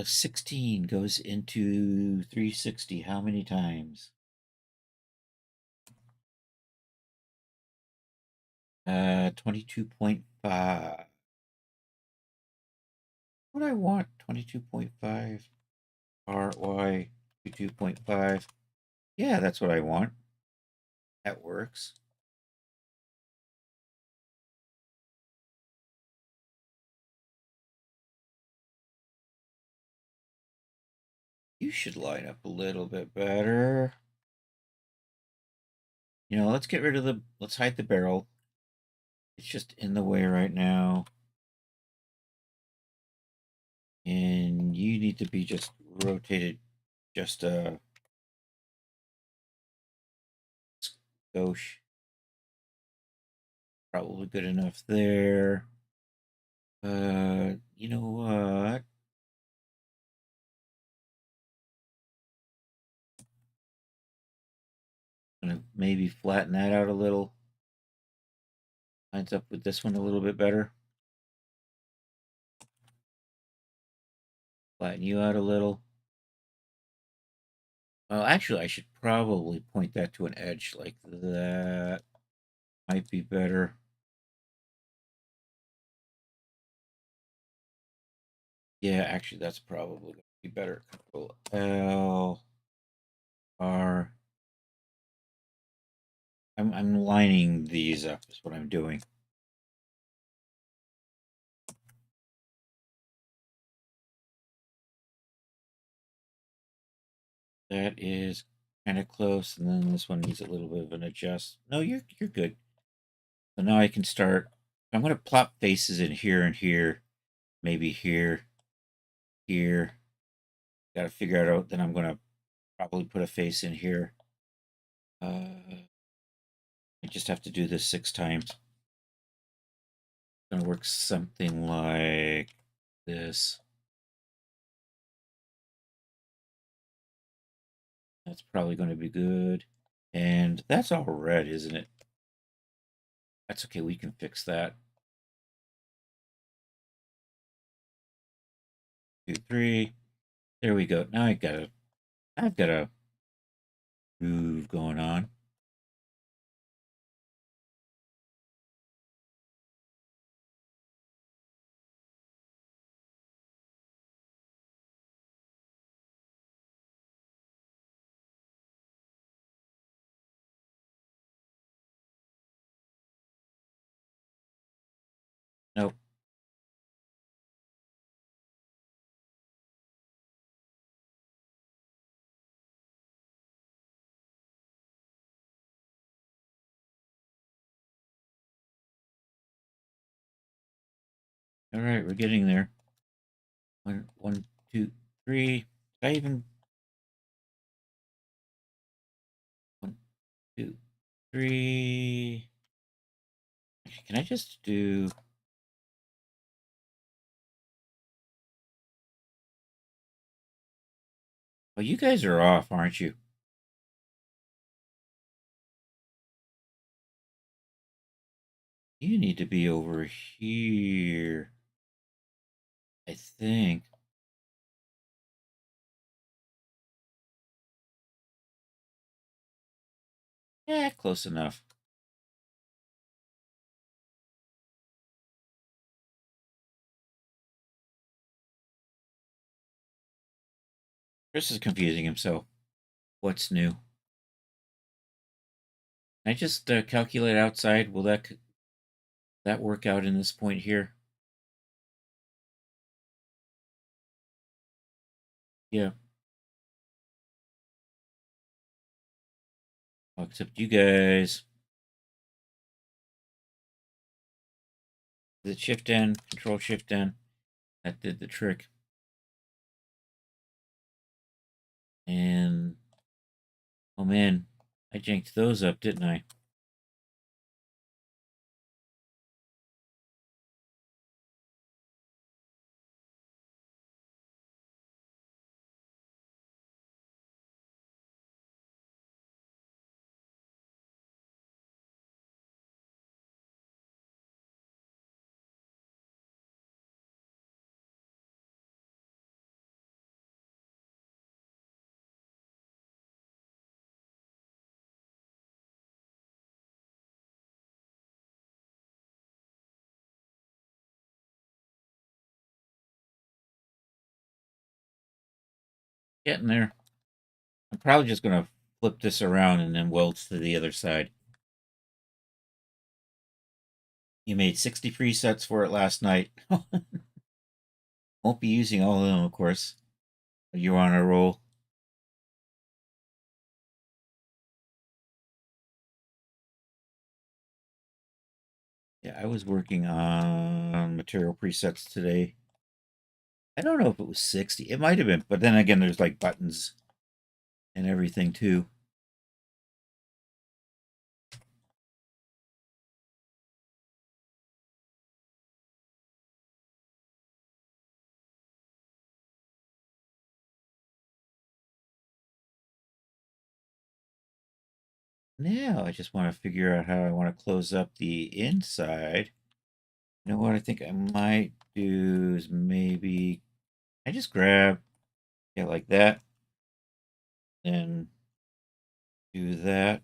16 goes into 360 how many times? 22.5. What do I want? 22.5 RY 22.5. Yeah, that's what I want. That works. You should line up a little bit better. Let's get rid of let's hide the barrel. It's just in the way right now. And you need to be just rotated just a skosh. Probably good enough there. You know what? Gonna maybe flatten that out a little. Lines up with this one a little bit better. Flatten you out a little. Well, actually, I should probably point that to an edge like that. Might be better. Yeah, actually, that's probably going to be better. Control L, R. I'm lining these up is what I'm doing. That is kind of close, and then this one needs a little bit of an adjust. No, you're good. So now I can start. I'm going to plop faces in here and here, maybe here, here. Got to figure it out. Then I'm going to probably put a face in here. I just have to do this 6 times. It's going to work something like this. That's probably going to be good. And that's all red, isn't it? That's okay. We can fix that. 2, 3. There we go. Now I've got a groove going on. Nope. All right, we're getting there. 1, 2, 3. I even 1, 2, 3. Can I just do? Oh, you guys are off, aren't you? You need to be over here. I think. Yeah, close enough. Chris is confusing himself. What's new? Can I just calculate outside? Will that work out in this point here? Yeah. Well, except you guys. Is it Shift N? Control Shift N. That did the trick. And oh man, I janked those up, didn't I? Getting there. I'm probably just going to flip this around and then weld to the other side. You made 60 presets for it last night. Won't be using all of them, of course. You're on a roll. Yeah, I was working on material presets today. I don't know if it was 60. It might have been, but then again, there's like buttons and everything too. Now I just want to figure out how I want to close up the inside. You know what I think I might do is maybe I just grab, yeah, like that. Then do that.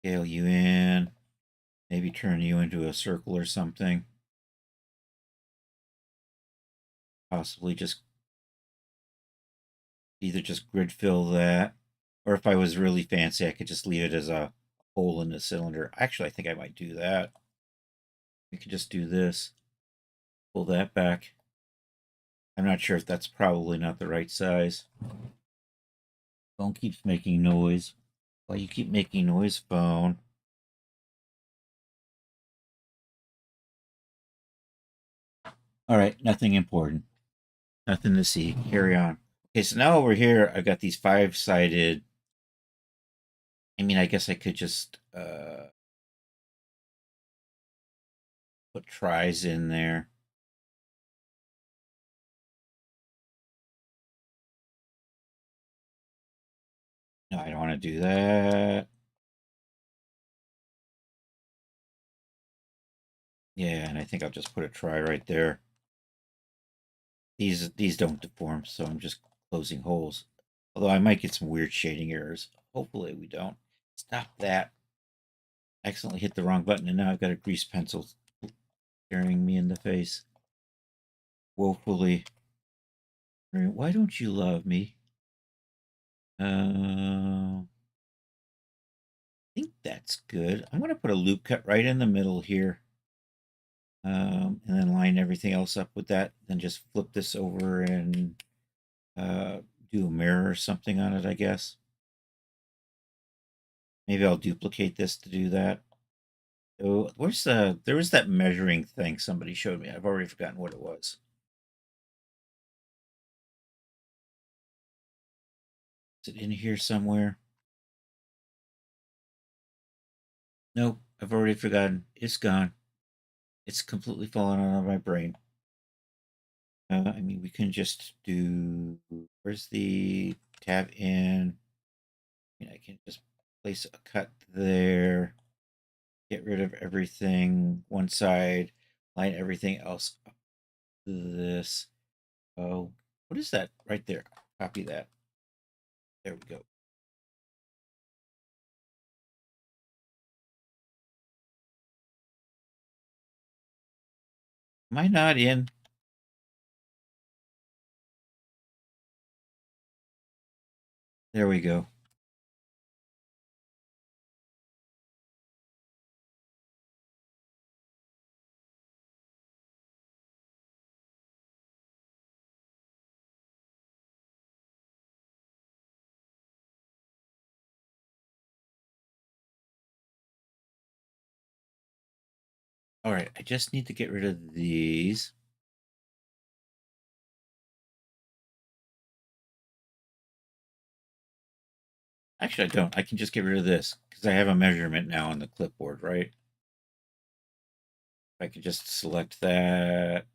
Scale you in. Maybe turn you into a circle or something. Possibly just either just grid fill that, or if I was really fancy, I could just leave it as a hole in the cylinder. Actually, I think I might do that. We could just do this, pull that back. I'm not sure if that's probably not the right size. Phone keeps making noise. Why you keep making noise, phone? All right, nothing important. Nothing to see. Carry on. Okay, so now over here, I've got these 5-sided. I mean, I guess I could just put tries in there. No, I don't want to do that. Yeah, and I think I'll just put a try right there. These don't deform, so I'm just closing holes. Although I might get some weird shading errors. Hopefully we don't. Stop that. Accidentally hit the wrong button, and now I've got a grease pencil staring me in the face. Woefully. Why don't you love me? I think that's good. I'm going to put a loop cut right in the middle here. And then line everything else up with that. Then just flip this over and do a mirror or something on it, I guess. Maybe I'll duplicate this to do that. Oh, there was that measuring thing somebody showed me. I've already forgotten what it was. Is it in here somewhere? Nope, I've already forgotten. It's gone. It's completely fallen out of my brain. I mean, we can just do, where's the tab in? I mean, I can just place a cut there, get rid of everything, one side, line everything else up to this. Oh, what is that right there? Copy that. There we go. Am I not in? There we go. All right, I just need to get rid of these. Actually, I don't. I can just get rid of this because I have a measurement now on the clipboard, right? I could just select that,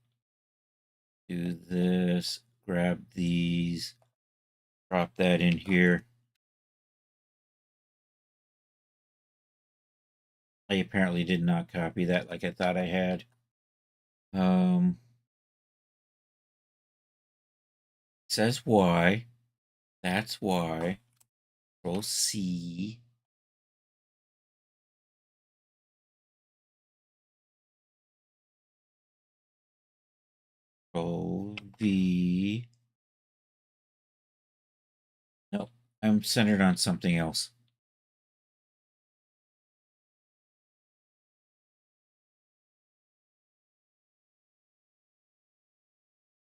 do this, grab these, drop that in here. I apparently did not copy that like I thought I had. Says why. That's why. Control C. Control V. Nope. I'm centered on something else.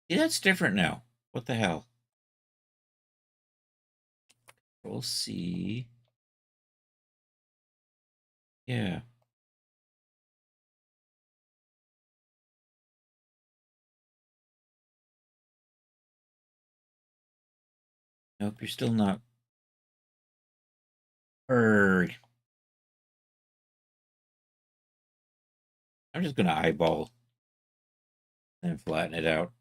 Yeah, that's different now. What the hell? Control C. Yeah. Nope, you're still not. Erg. I'm just gonna eyeball and flatten it out.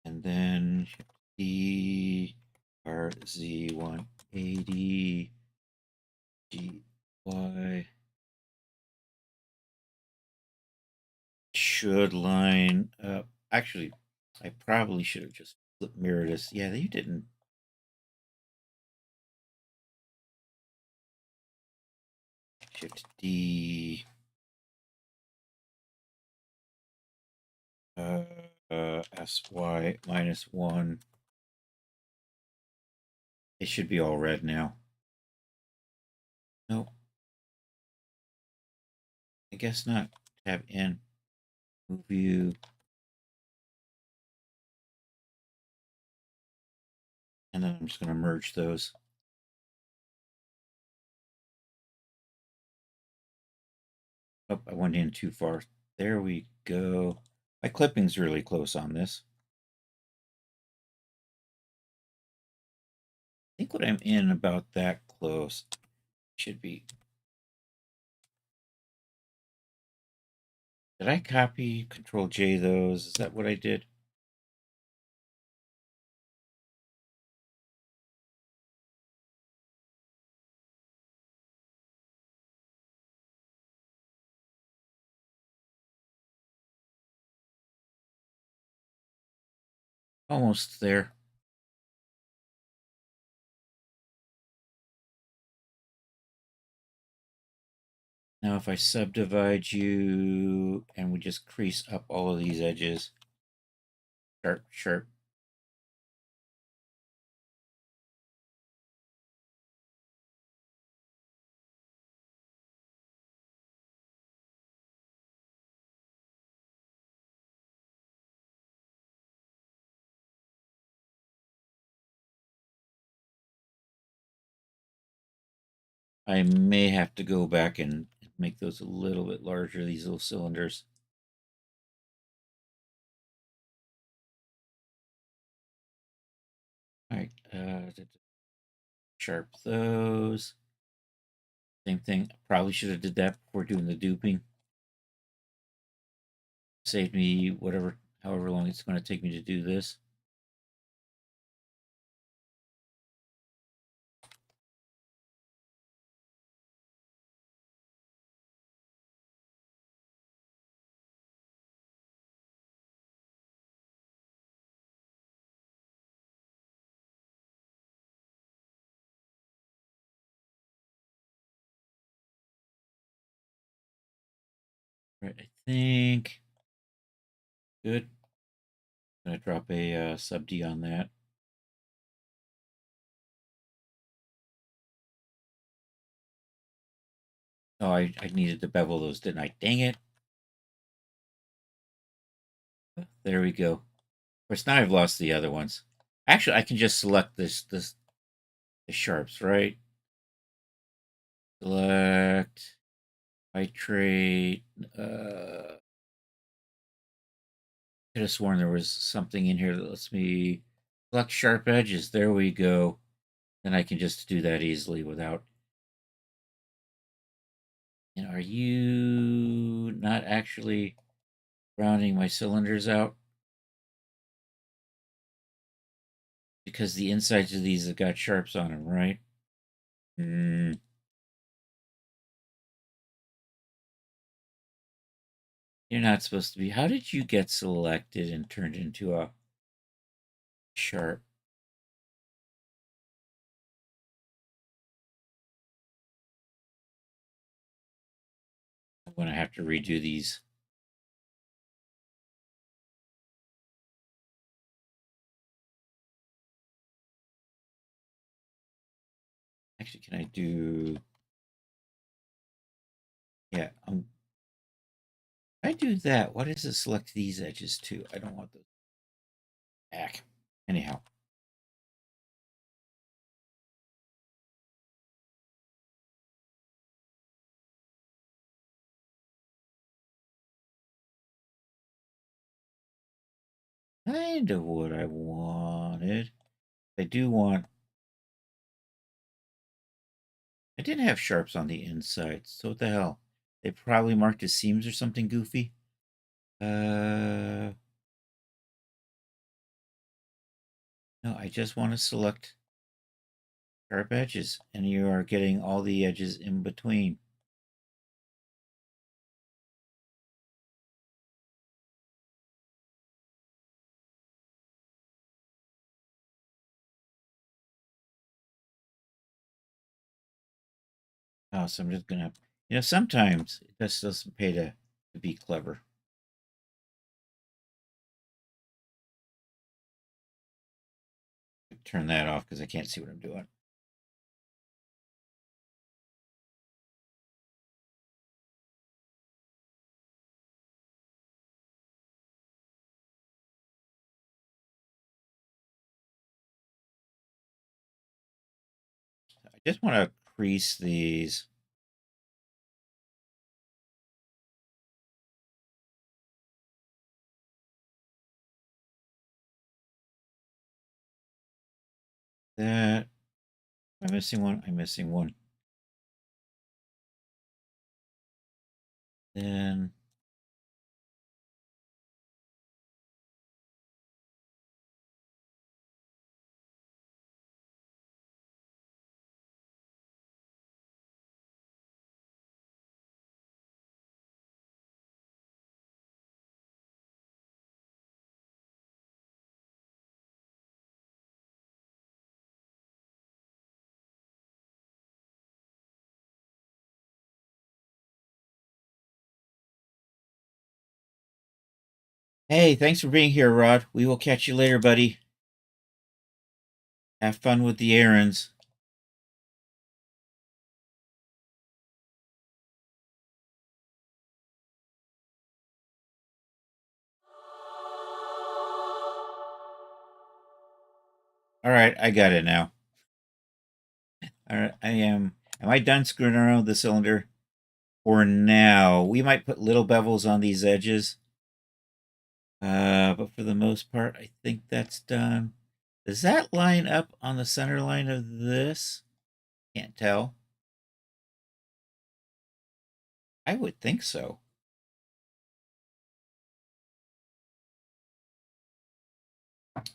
And then D R Z 180 GY should line up. Actually, I probably should have just flip mirrored this. Yeah, you didn't. Shift D. SY -1. It should be all red now. Nope. I guess not. Tab N. Move view. And then I'm just going to merge those. Oh, I went in too far. There we go. My clipping's really close on this. I think what I'm in about that close should be. Did I copy Control J those? Is that what I did? Almost there. Now if I subdivide you and we just crease up all of these edges. Sharp, sharp. I may have to go back and make those a little bit larger, these little cylinders. All right, sharp those. Same thing. Probably should have did that before doing the duping. Saved me however long it's going to take me to do this. Right, I think good. I'm gonna drop a sub D on that. Oh, I needed to bevel those, didn't I? Dang it. There we go. Of course, now I've lost the other ones. Actually, I can just select the sharps, right? Select nitrate. Could have sworn there was something in here that lets me select sharp edges. There we go. Then I can just do that easily without. And are you not actually rounding my cylinders out? Because the insides of these have got sharps on them, right? You're not supposed to be. How did you get selected and turned into a sharp? I'm going to have to redo these. Actually, can I do. Yeah, I do that. Why does it select these edges too? I don't want those. Back. Anyhow. Kind of what I wanted. I do want. I didn't have sharps on the inside, so what the hell? They probably marked as seams or something goofy. No, I just want to select sharp edges, and you are getting all the edges in between. Oh, so I'm just gonna, sometimes it just doesn't pay to be clever. Turn that off because I can't see what I'm doing. I just want to crease these. That. Am I missing one? I'm missing one. Then. Hey, thanks for being here, Rod. We will catch you later, buddy. Have fun with the errands. All right, I got it now. All right, I am. Am I done screwing around with the cylinder? For now, we might put little bevels on these edges. But for the most part, I think that's done. Does that line up on the center line of this? Can't tell. I would think so.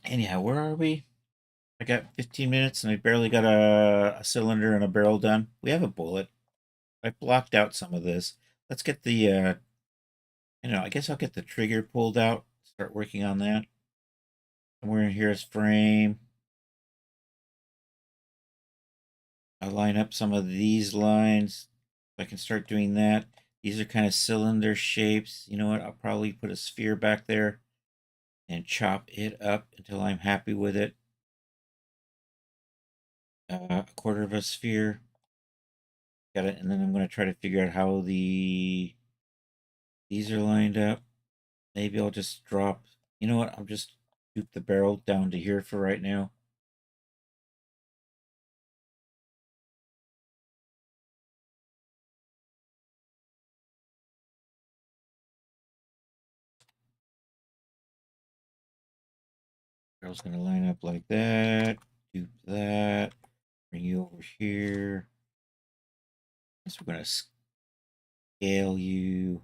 Anyhow, where are we? I got 15 minutes and I barely got a cylinder and a barrel done. We have a bullet. I blocked out some of this. Let's get the, I guess I'll get the trigger pulled out. Start working on that. Somewhere in here is frame. I'll line up some of these lines. I can start doing that. These are kind of cylinder shapes. You know what? I'll probably put a sphere back there and chop it up until I'm happy with it. A quarter of a sphere. Got it. And then I'm going to try to figure out how these are lined up. Maybe I'll just drop. You know what? I'll just scoop the barrel down to here for right now. Barrel's going to line up like that. Do that. Bring you over here. So we're going to scale you.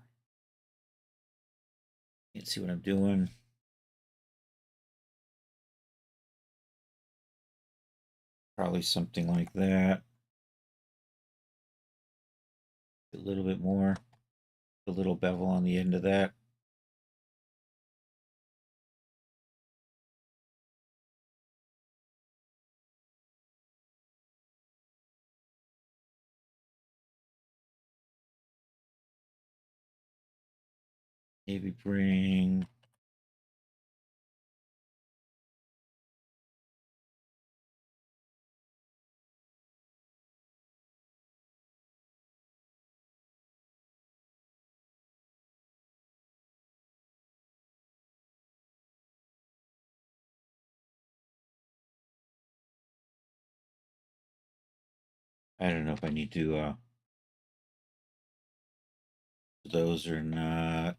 Can't see what I'm doing. Probably something like that. A little bit more. A little bevel on the end of that. Maybe bring. I don't know if I need to those or not.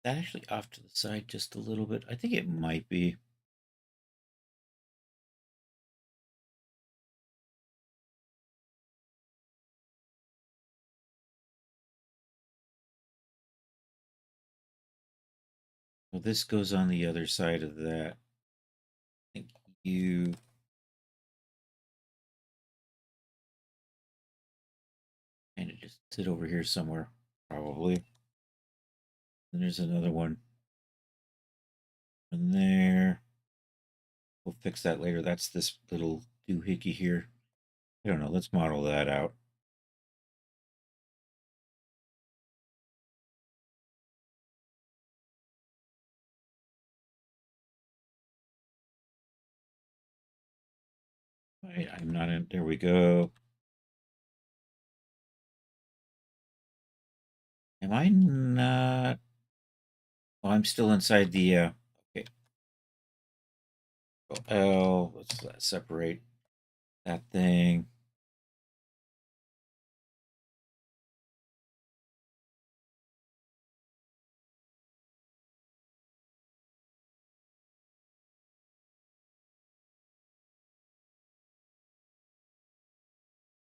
That actually off to the side just a little bit. I think it might be. Well, this goes on the other side of that. I think you kind of just sit over here somewhere, probably. And there's another one. And there. We'll fix that later. That's this little doohickey here. I don't know. Let's model that out. I'm not in. There we go. Am I not? Oh, I'm still inside the. Okay. Oh, let's separate that thing.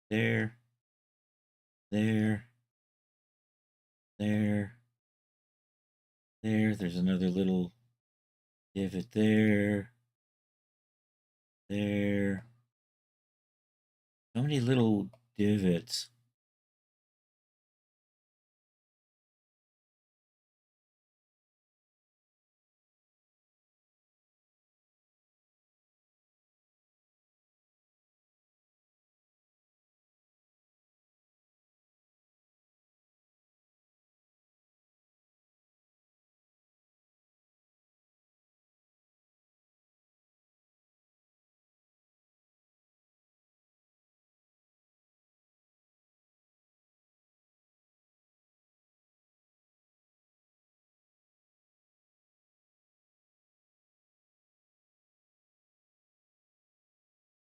There. There. There. There. There's another little divot there. There. So many little divots.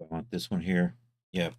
I want this one here. Yep.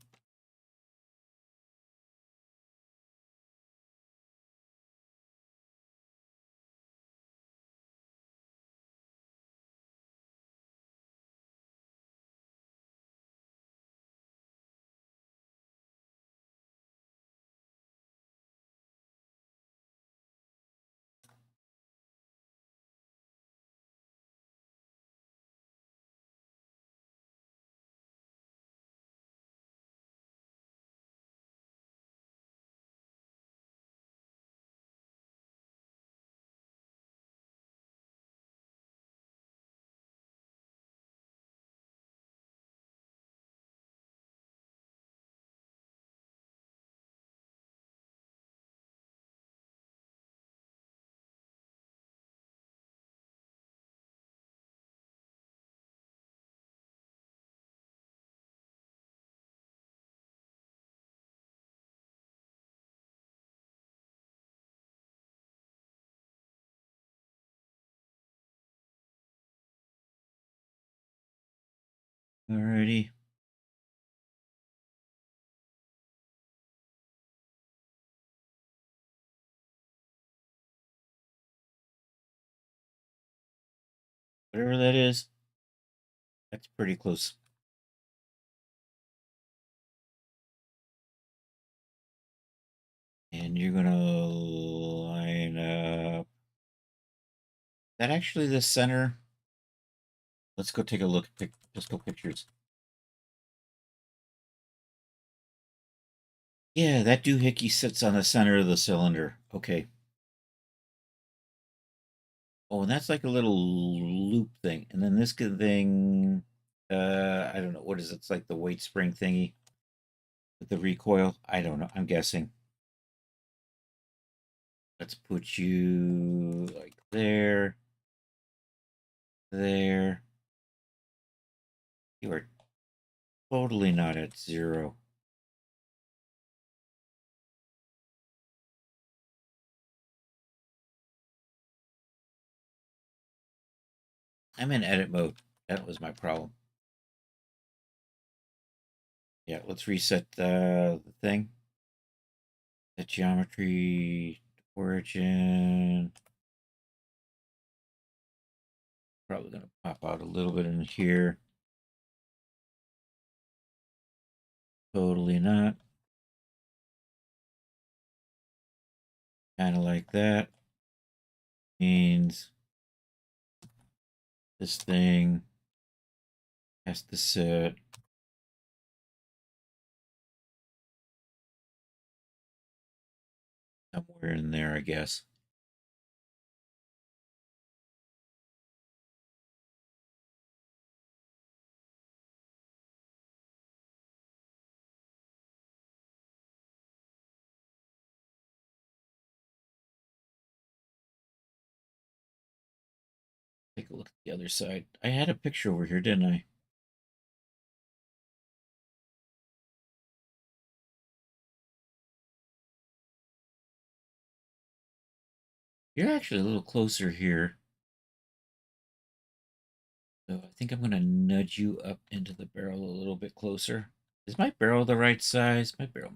Alrighty. Whatever that is, that's pretty close. And you're gonna line up. That actually the center. Let's go take a look. Just go pictures. Yeah, that doohickey sits on the center of the cylinder. Okay. Oh, and that's like a little loop thing. And then this good thing, I don't know. What is it? It's like the weight spring thingy with the recoil. I don't know. I'm guessing. Let's put you like there. There. You are totally not at 0. I'm in edit mode. That was my problem. Yeah, let's reset the thing. The geometry origin. Probably going to pop out a little bit in here. Totally not. Kind of like that. Means this thing has to sit somewhere in there, I guess. Take a look at the other side. I had a picture over here, didn't I? You're actually a little closer here. So I think I'm going to nudge you up into the barrel a little bit closer. Is my barrel the right size? My barrel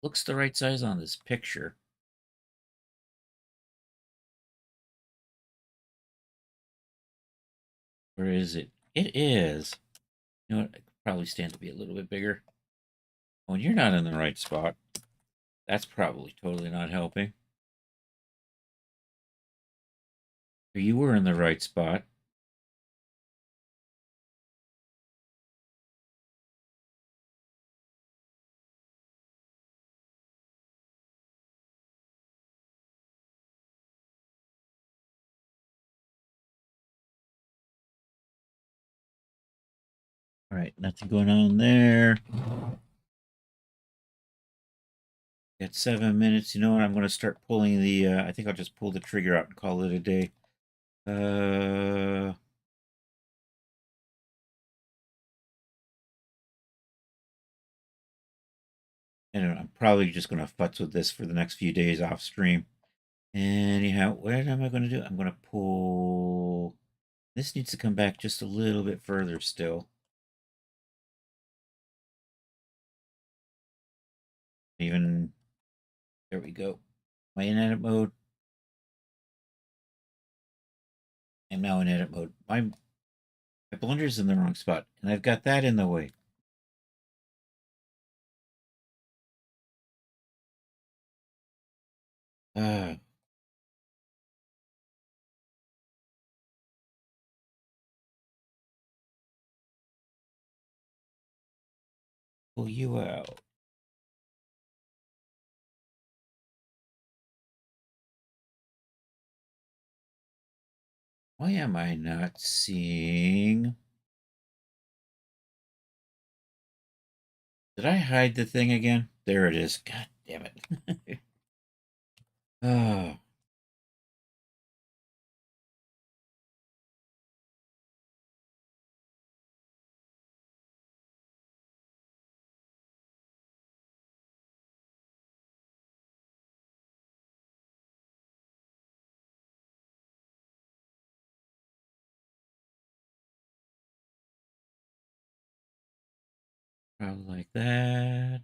looks the right size on this picture. Or is it? It is. You know what? I could probably stand to be a little bit bigger. When you're not in the right spot, that's probably totally not helping. Or you were in the right spot. All right, nothing going on there. Got 7 minutes. You know what? I'm going to start pulling the. I think I'll just pull the trigger out and call it a day. I don't know. I'm probably just going to futz with this for the next few days off stream. Anyhow, what am I going to do? I'm going to pull. This needs to come back just a little bit further still. Even. There we go. Am I in edit mode? I'm now in edit mode. My blender's in the wrong spot, and I've got that in the way. Ah. Pull you out. Why am I not seeing? Did I hide the thing again? There it is. God damn it. Oh. Probably like that.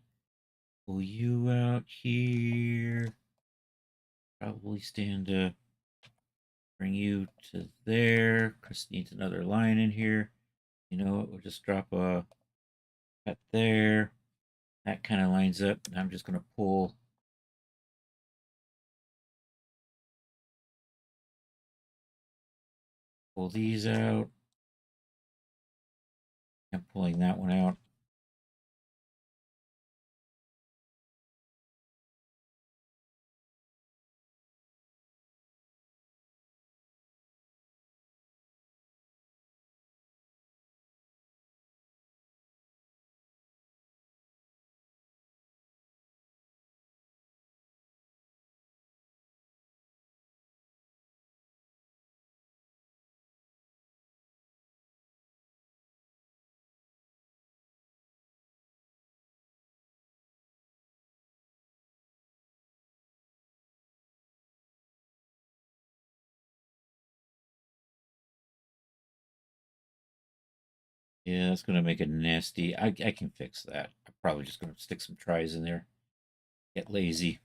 Pull you out here. Probably stand to bring you to there. Chris needs another line in here. You know what? We'll just drop a cut there. That kind of lines up. I'm just going to pull these out. I'm pulling that one out. Yeah, that's gonna make it nasty. I can fix that. I'm probably just gonna stick some tries in there. Get lazy.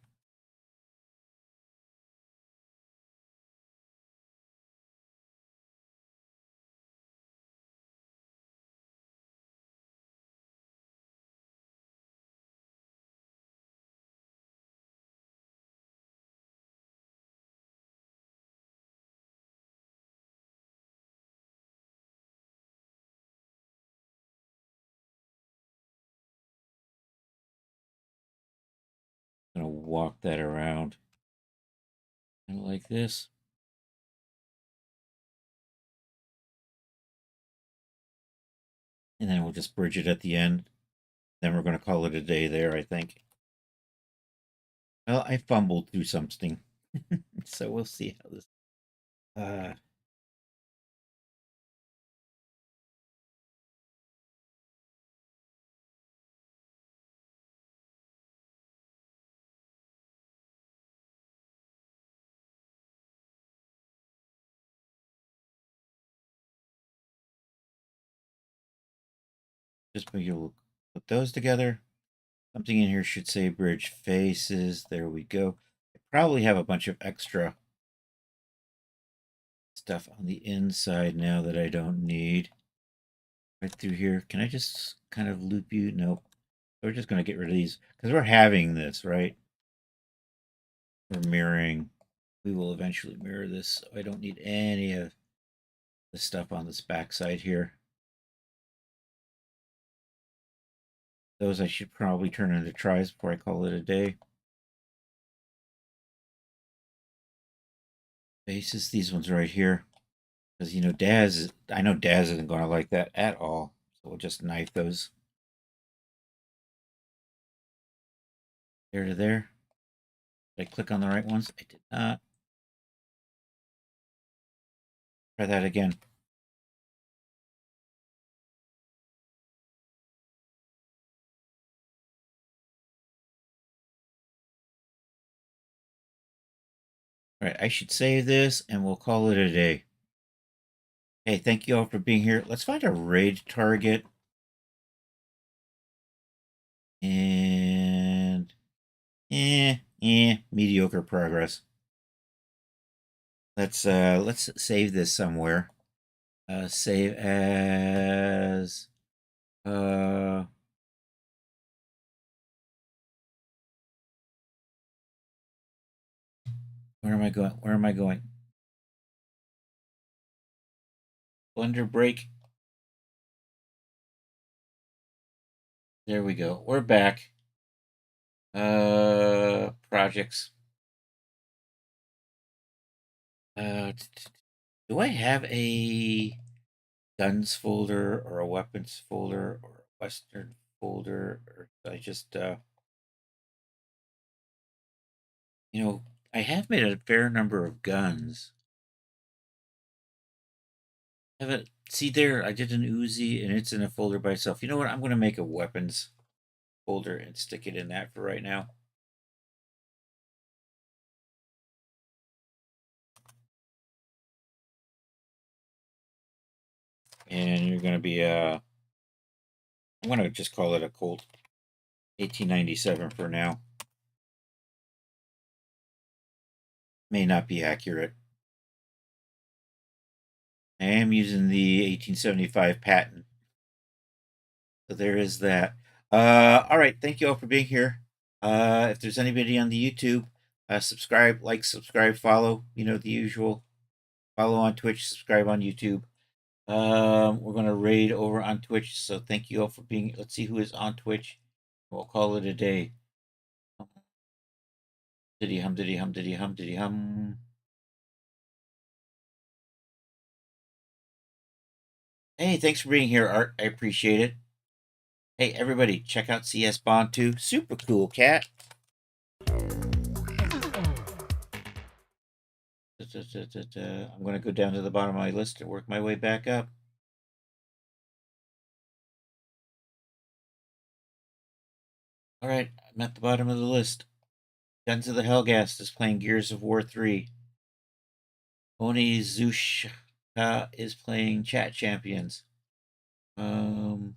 Gonna walk that around. Kind of like this. And then we'll just bridge it at the end. Then we're gonna call it a day there, I think. Well, I fumbled through something. So we'll see how this just we'll put those together. Something in here should say bridge faces. There we go. I probably have a bunch of extra stuff on the inside now that I don't need. Right through here. Can I just kind of loop you? Nope. We're just going to get rid of these because we're having this, right? We're mirroring. We will eventually mirror this. So I don't need any of the stuff on this backside here. Those I should probably turn into tries before I call it a day. Bases, these ones right here. Because, you know, I know Daz isn't going to like that at all. So we'll just knife those. There to there. Did I click on the right ones? I did not. Try that again. All right, I should save this and we'll call it a day. Hey, thank you all for being here. Let's find a raid target. And mediocre progress. Let's save this somewhere. Save as where am I going? Where am I going? Blender break. There we go. We're back. Projects. Do I have a guns folder or a weapons folder or a Western folder? Or I just, you know, I have made a fair number of guns. Haven't see there, I did an Uzi and it's in a folder by itself. You know what? I'm going to make a weapons folder and stick it in that for right now. And you're going to be I'm going to just call it a Colt 1897 for now. May not be accurate. I am using the 1875 patent. So there is that. All right. Thank you all for being here. If there's anybody on the YouTube, subscribe, like, subscribe, follow, you know, the usual. Follow on Twitch, subscribe on YouTube. We're going to raid over on Twitch. So thank you all for being. Let's see who is on Twitch. We'll call it a day. Diddy hum, diddy hum, diddy hum, diddy hum. Hey, thanks for being here, Art. I appreciate it. Hey, everybody, check out CS Bond 2. Super cool cat. I'm going to go down to the bottom of my list and work my way back up. All right, I'm at the bottom of the list. Guns of the Hellgast is playing Gears of War 3. Onizushka is playing Chat Champions. Show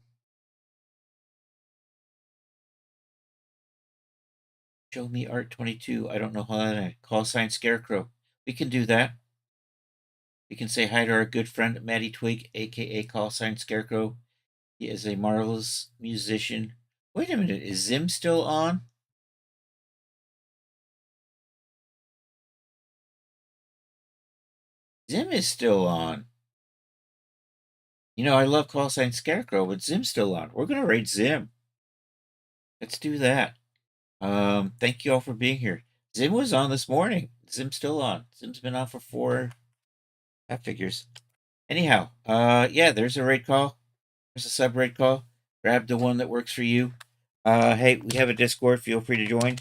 me Art 22. I don't know how that. Call sign Scarecrow. We can do that. We can say hi to our good friend Matty Twig, aka Call sign Scarecrow. He is a marvelous musician. Wait a minute, is Zim still on? Zim is still on. You know, I love Call sign Scarecrow, but Zim's still on. We're gonna raid Zim. Let's do that. Thank you all for being here. Zim was on this morning. Zim's still on. Zim's been on for 4. That figures. Anyhow, yeah, there's a raid call. There's a sub raid call. Grab the one that works for you. Hey, we have a Discord. Feel free to join.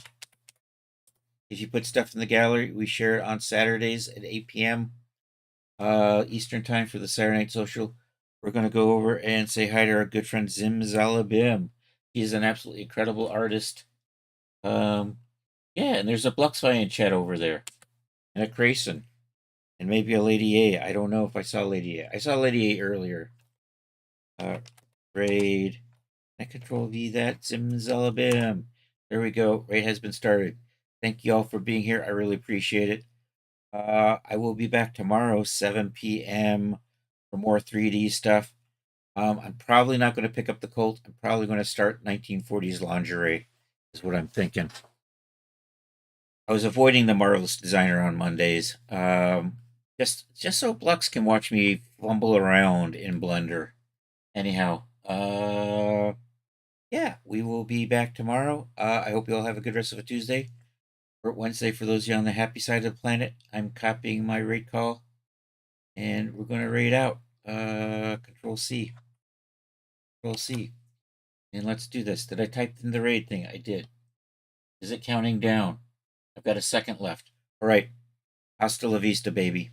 If you put stuff in the gallery, we share it on Saturdays at 8 p.m. Eastern time for the Saturday Night Social. We're going to go over and say hi to our good friend Zim Zalabim. He's an absolutely incredible artist. Yeah, and there's a Bluxfy in chat over there, and a Grayson, and maybe a Lady A. I don't know if I saw Lady A. I saw Lady A earlier. Raid. I control V that Zimzalabim. There we go. Raid has been started. Thank you all for being here. I really appreciate it. I will be back tomorrow, 7 p.m. for more 3D stuff. I'm probably not going to pick up the Colt. I'm probably going to start 1940s lingerie, is what I'm thinking. I was avoiding the Marvelous Designer on Mondays. Just so Blux can watch me fumble around in Blender. Anyhow, yeah, we will be back tomorrow. I hope you all have a good rest of a Tuesday or Wednesday for those of you on the happy side of the planet. I'm copying my raid call, and we're going to raid out. Control C. Control C. And let's do this. Did I type in the raid thing? I did. Is it counting down? I've got a second left. All right. Hasta la vista, baby.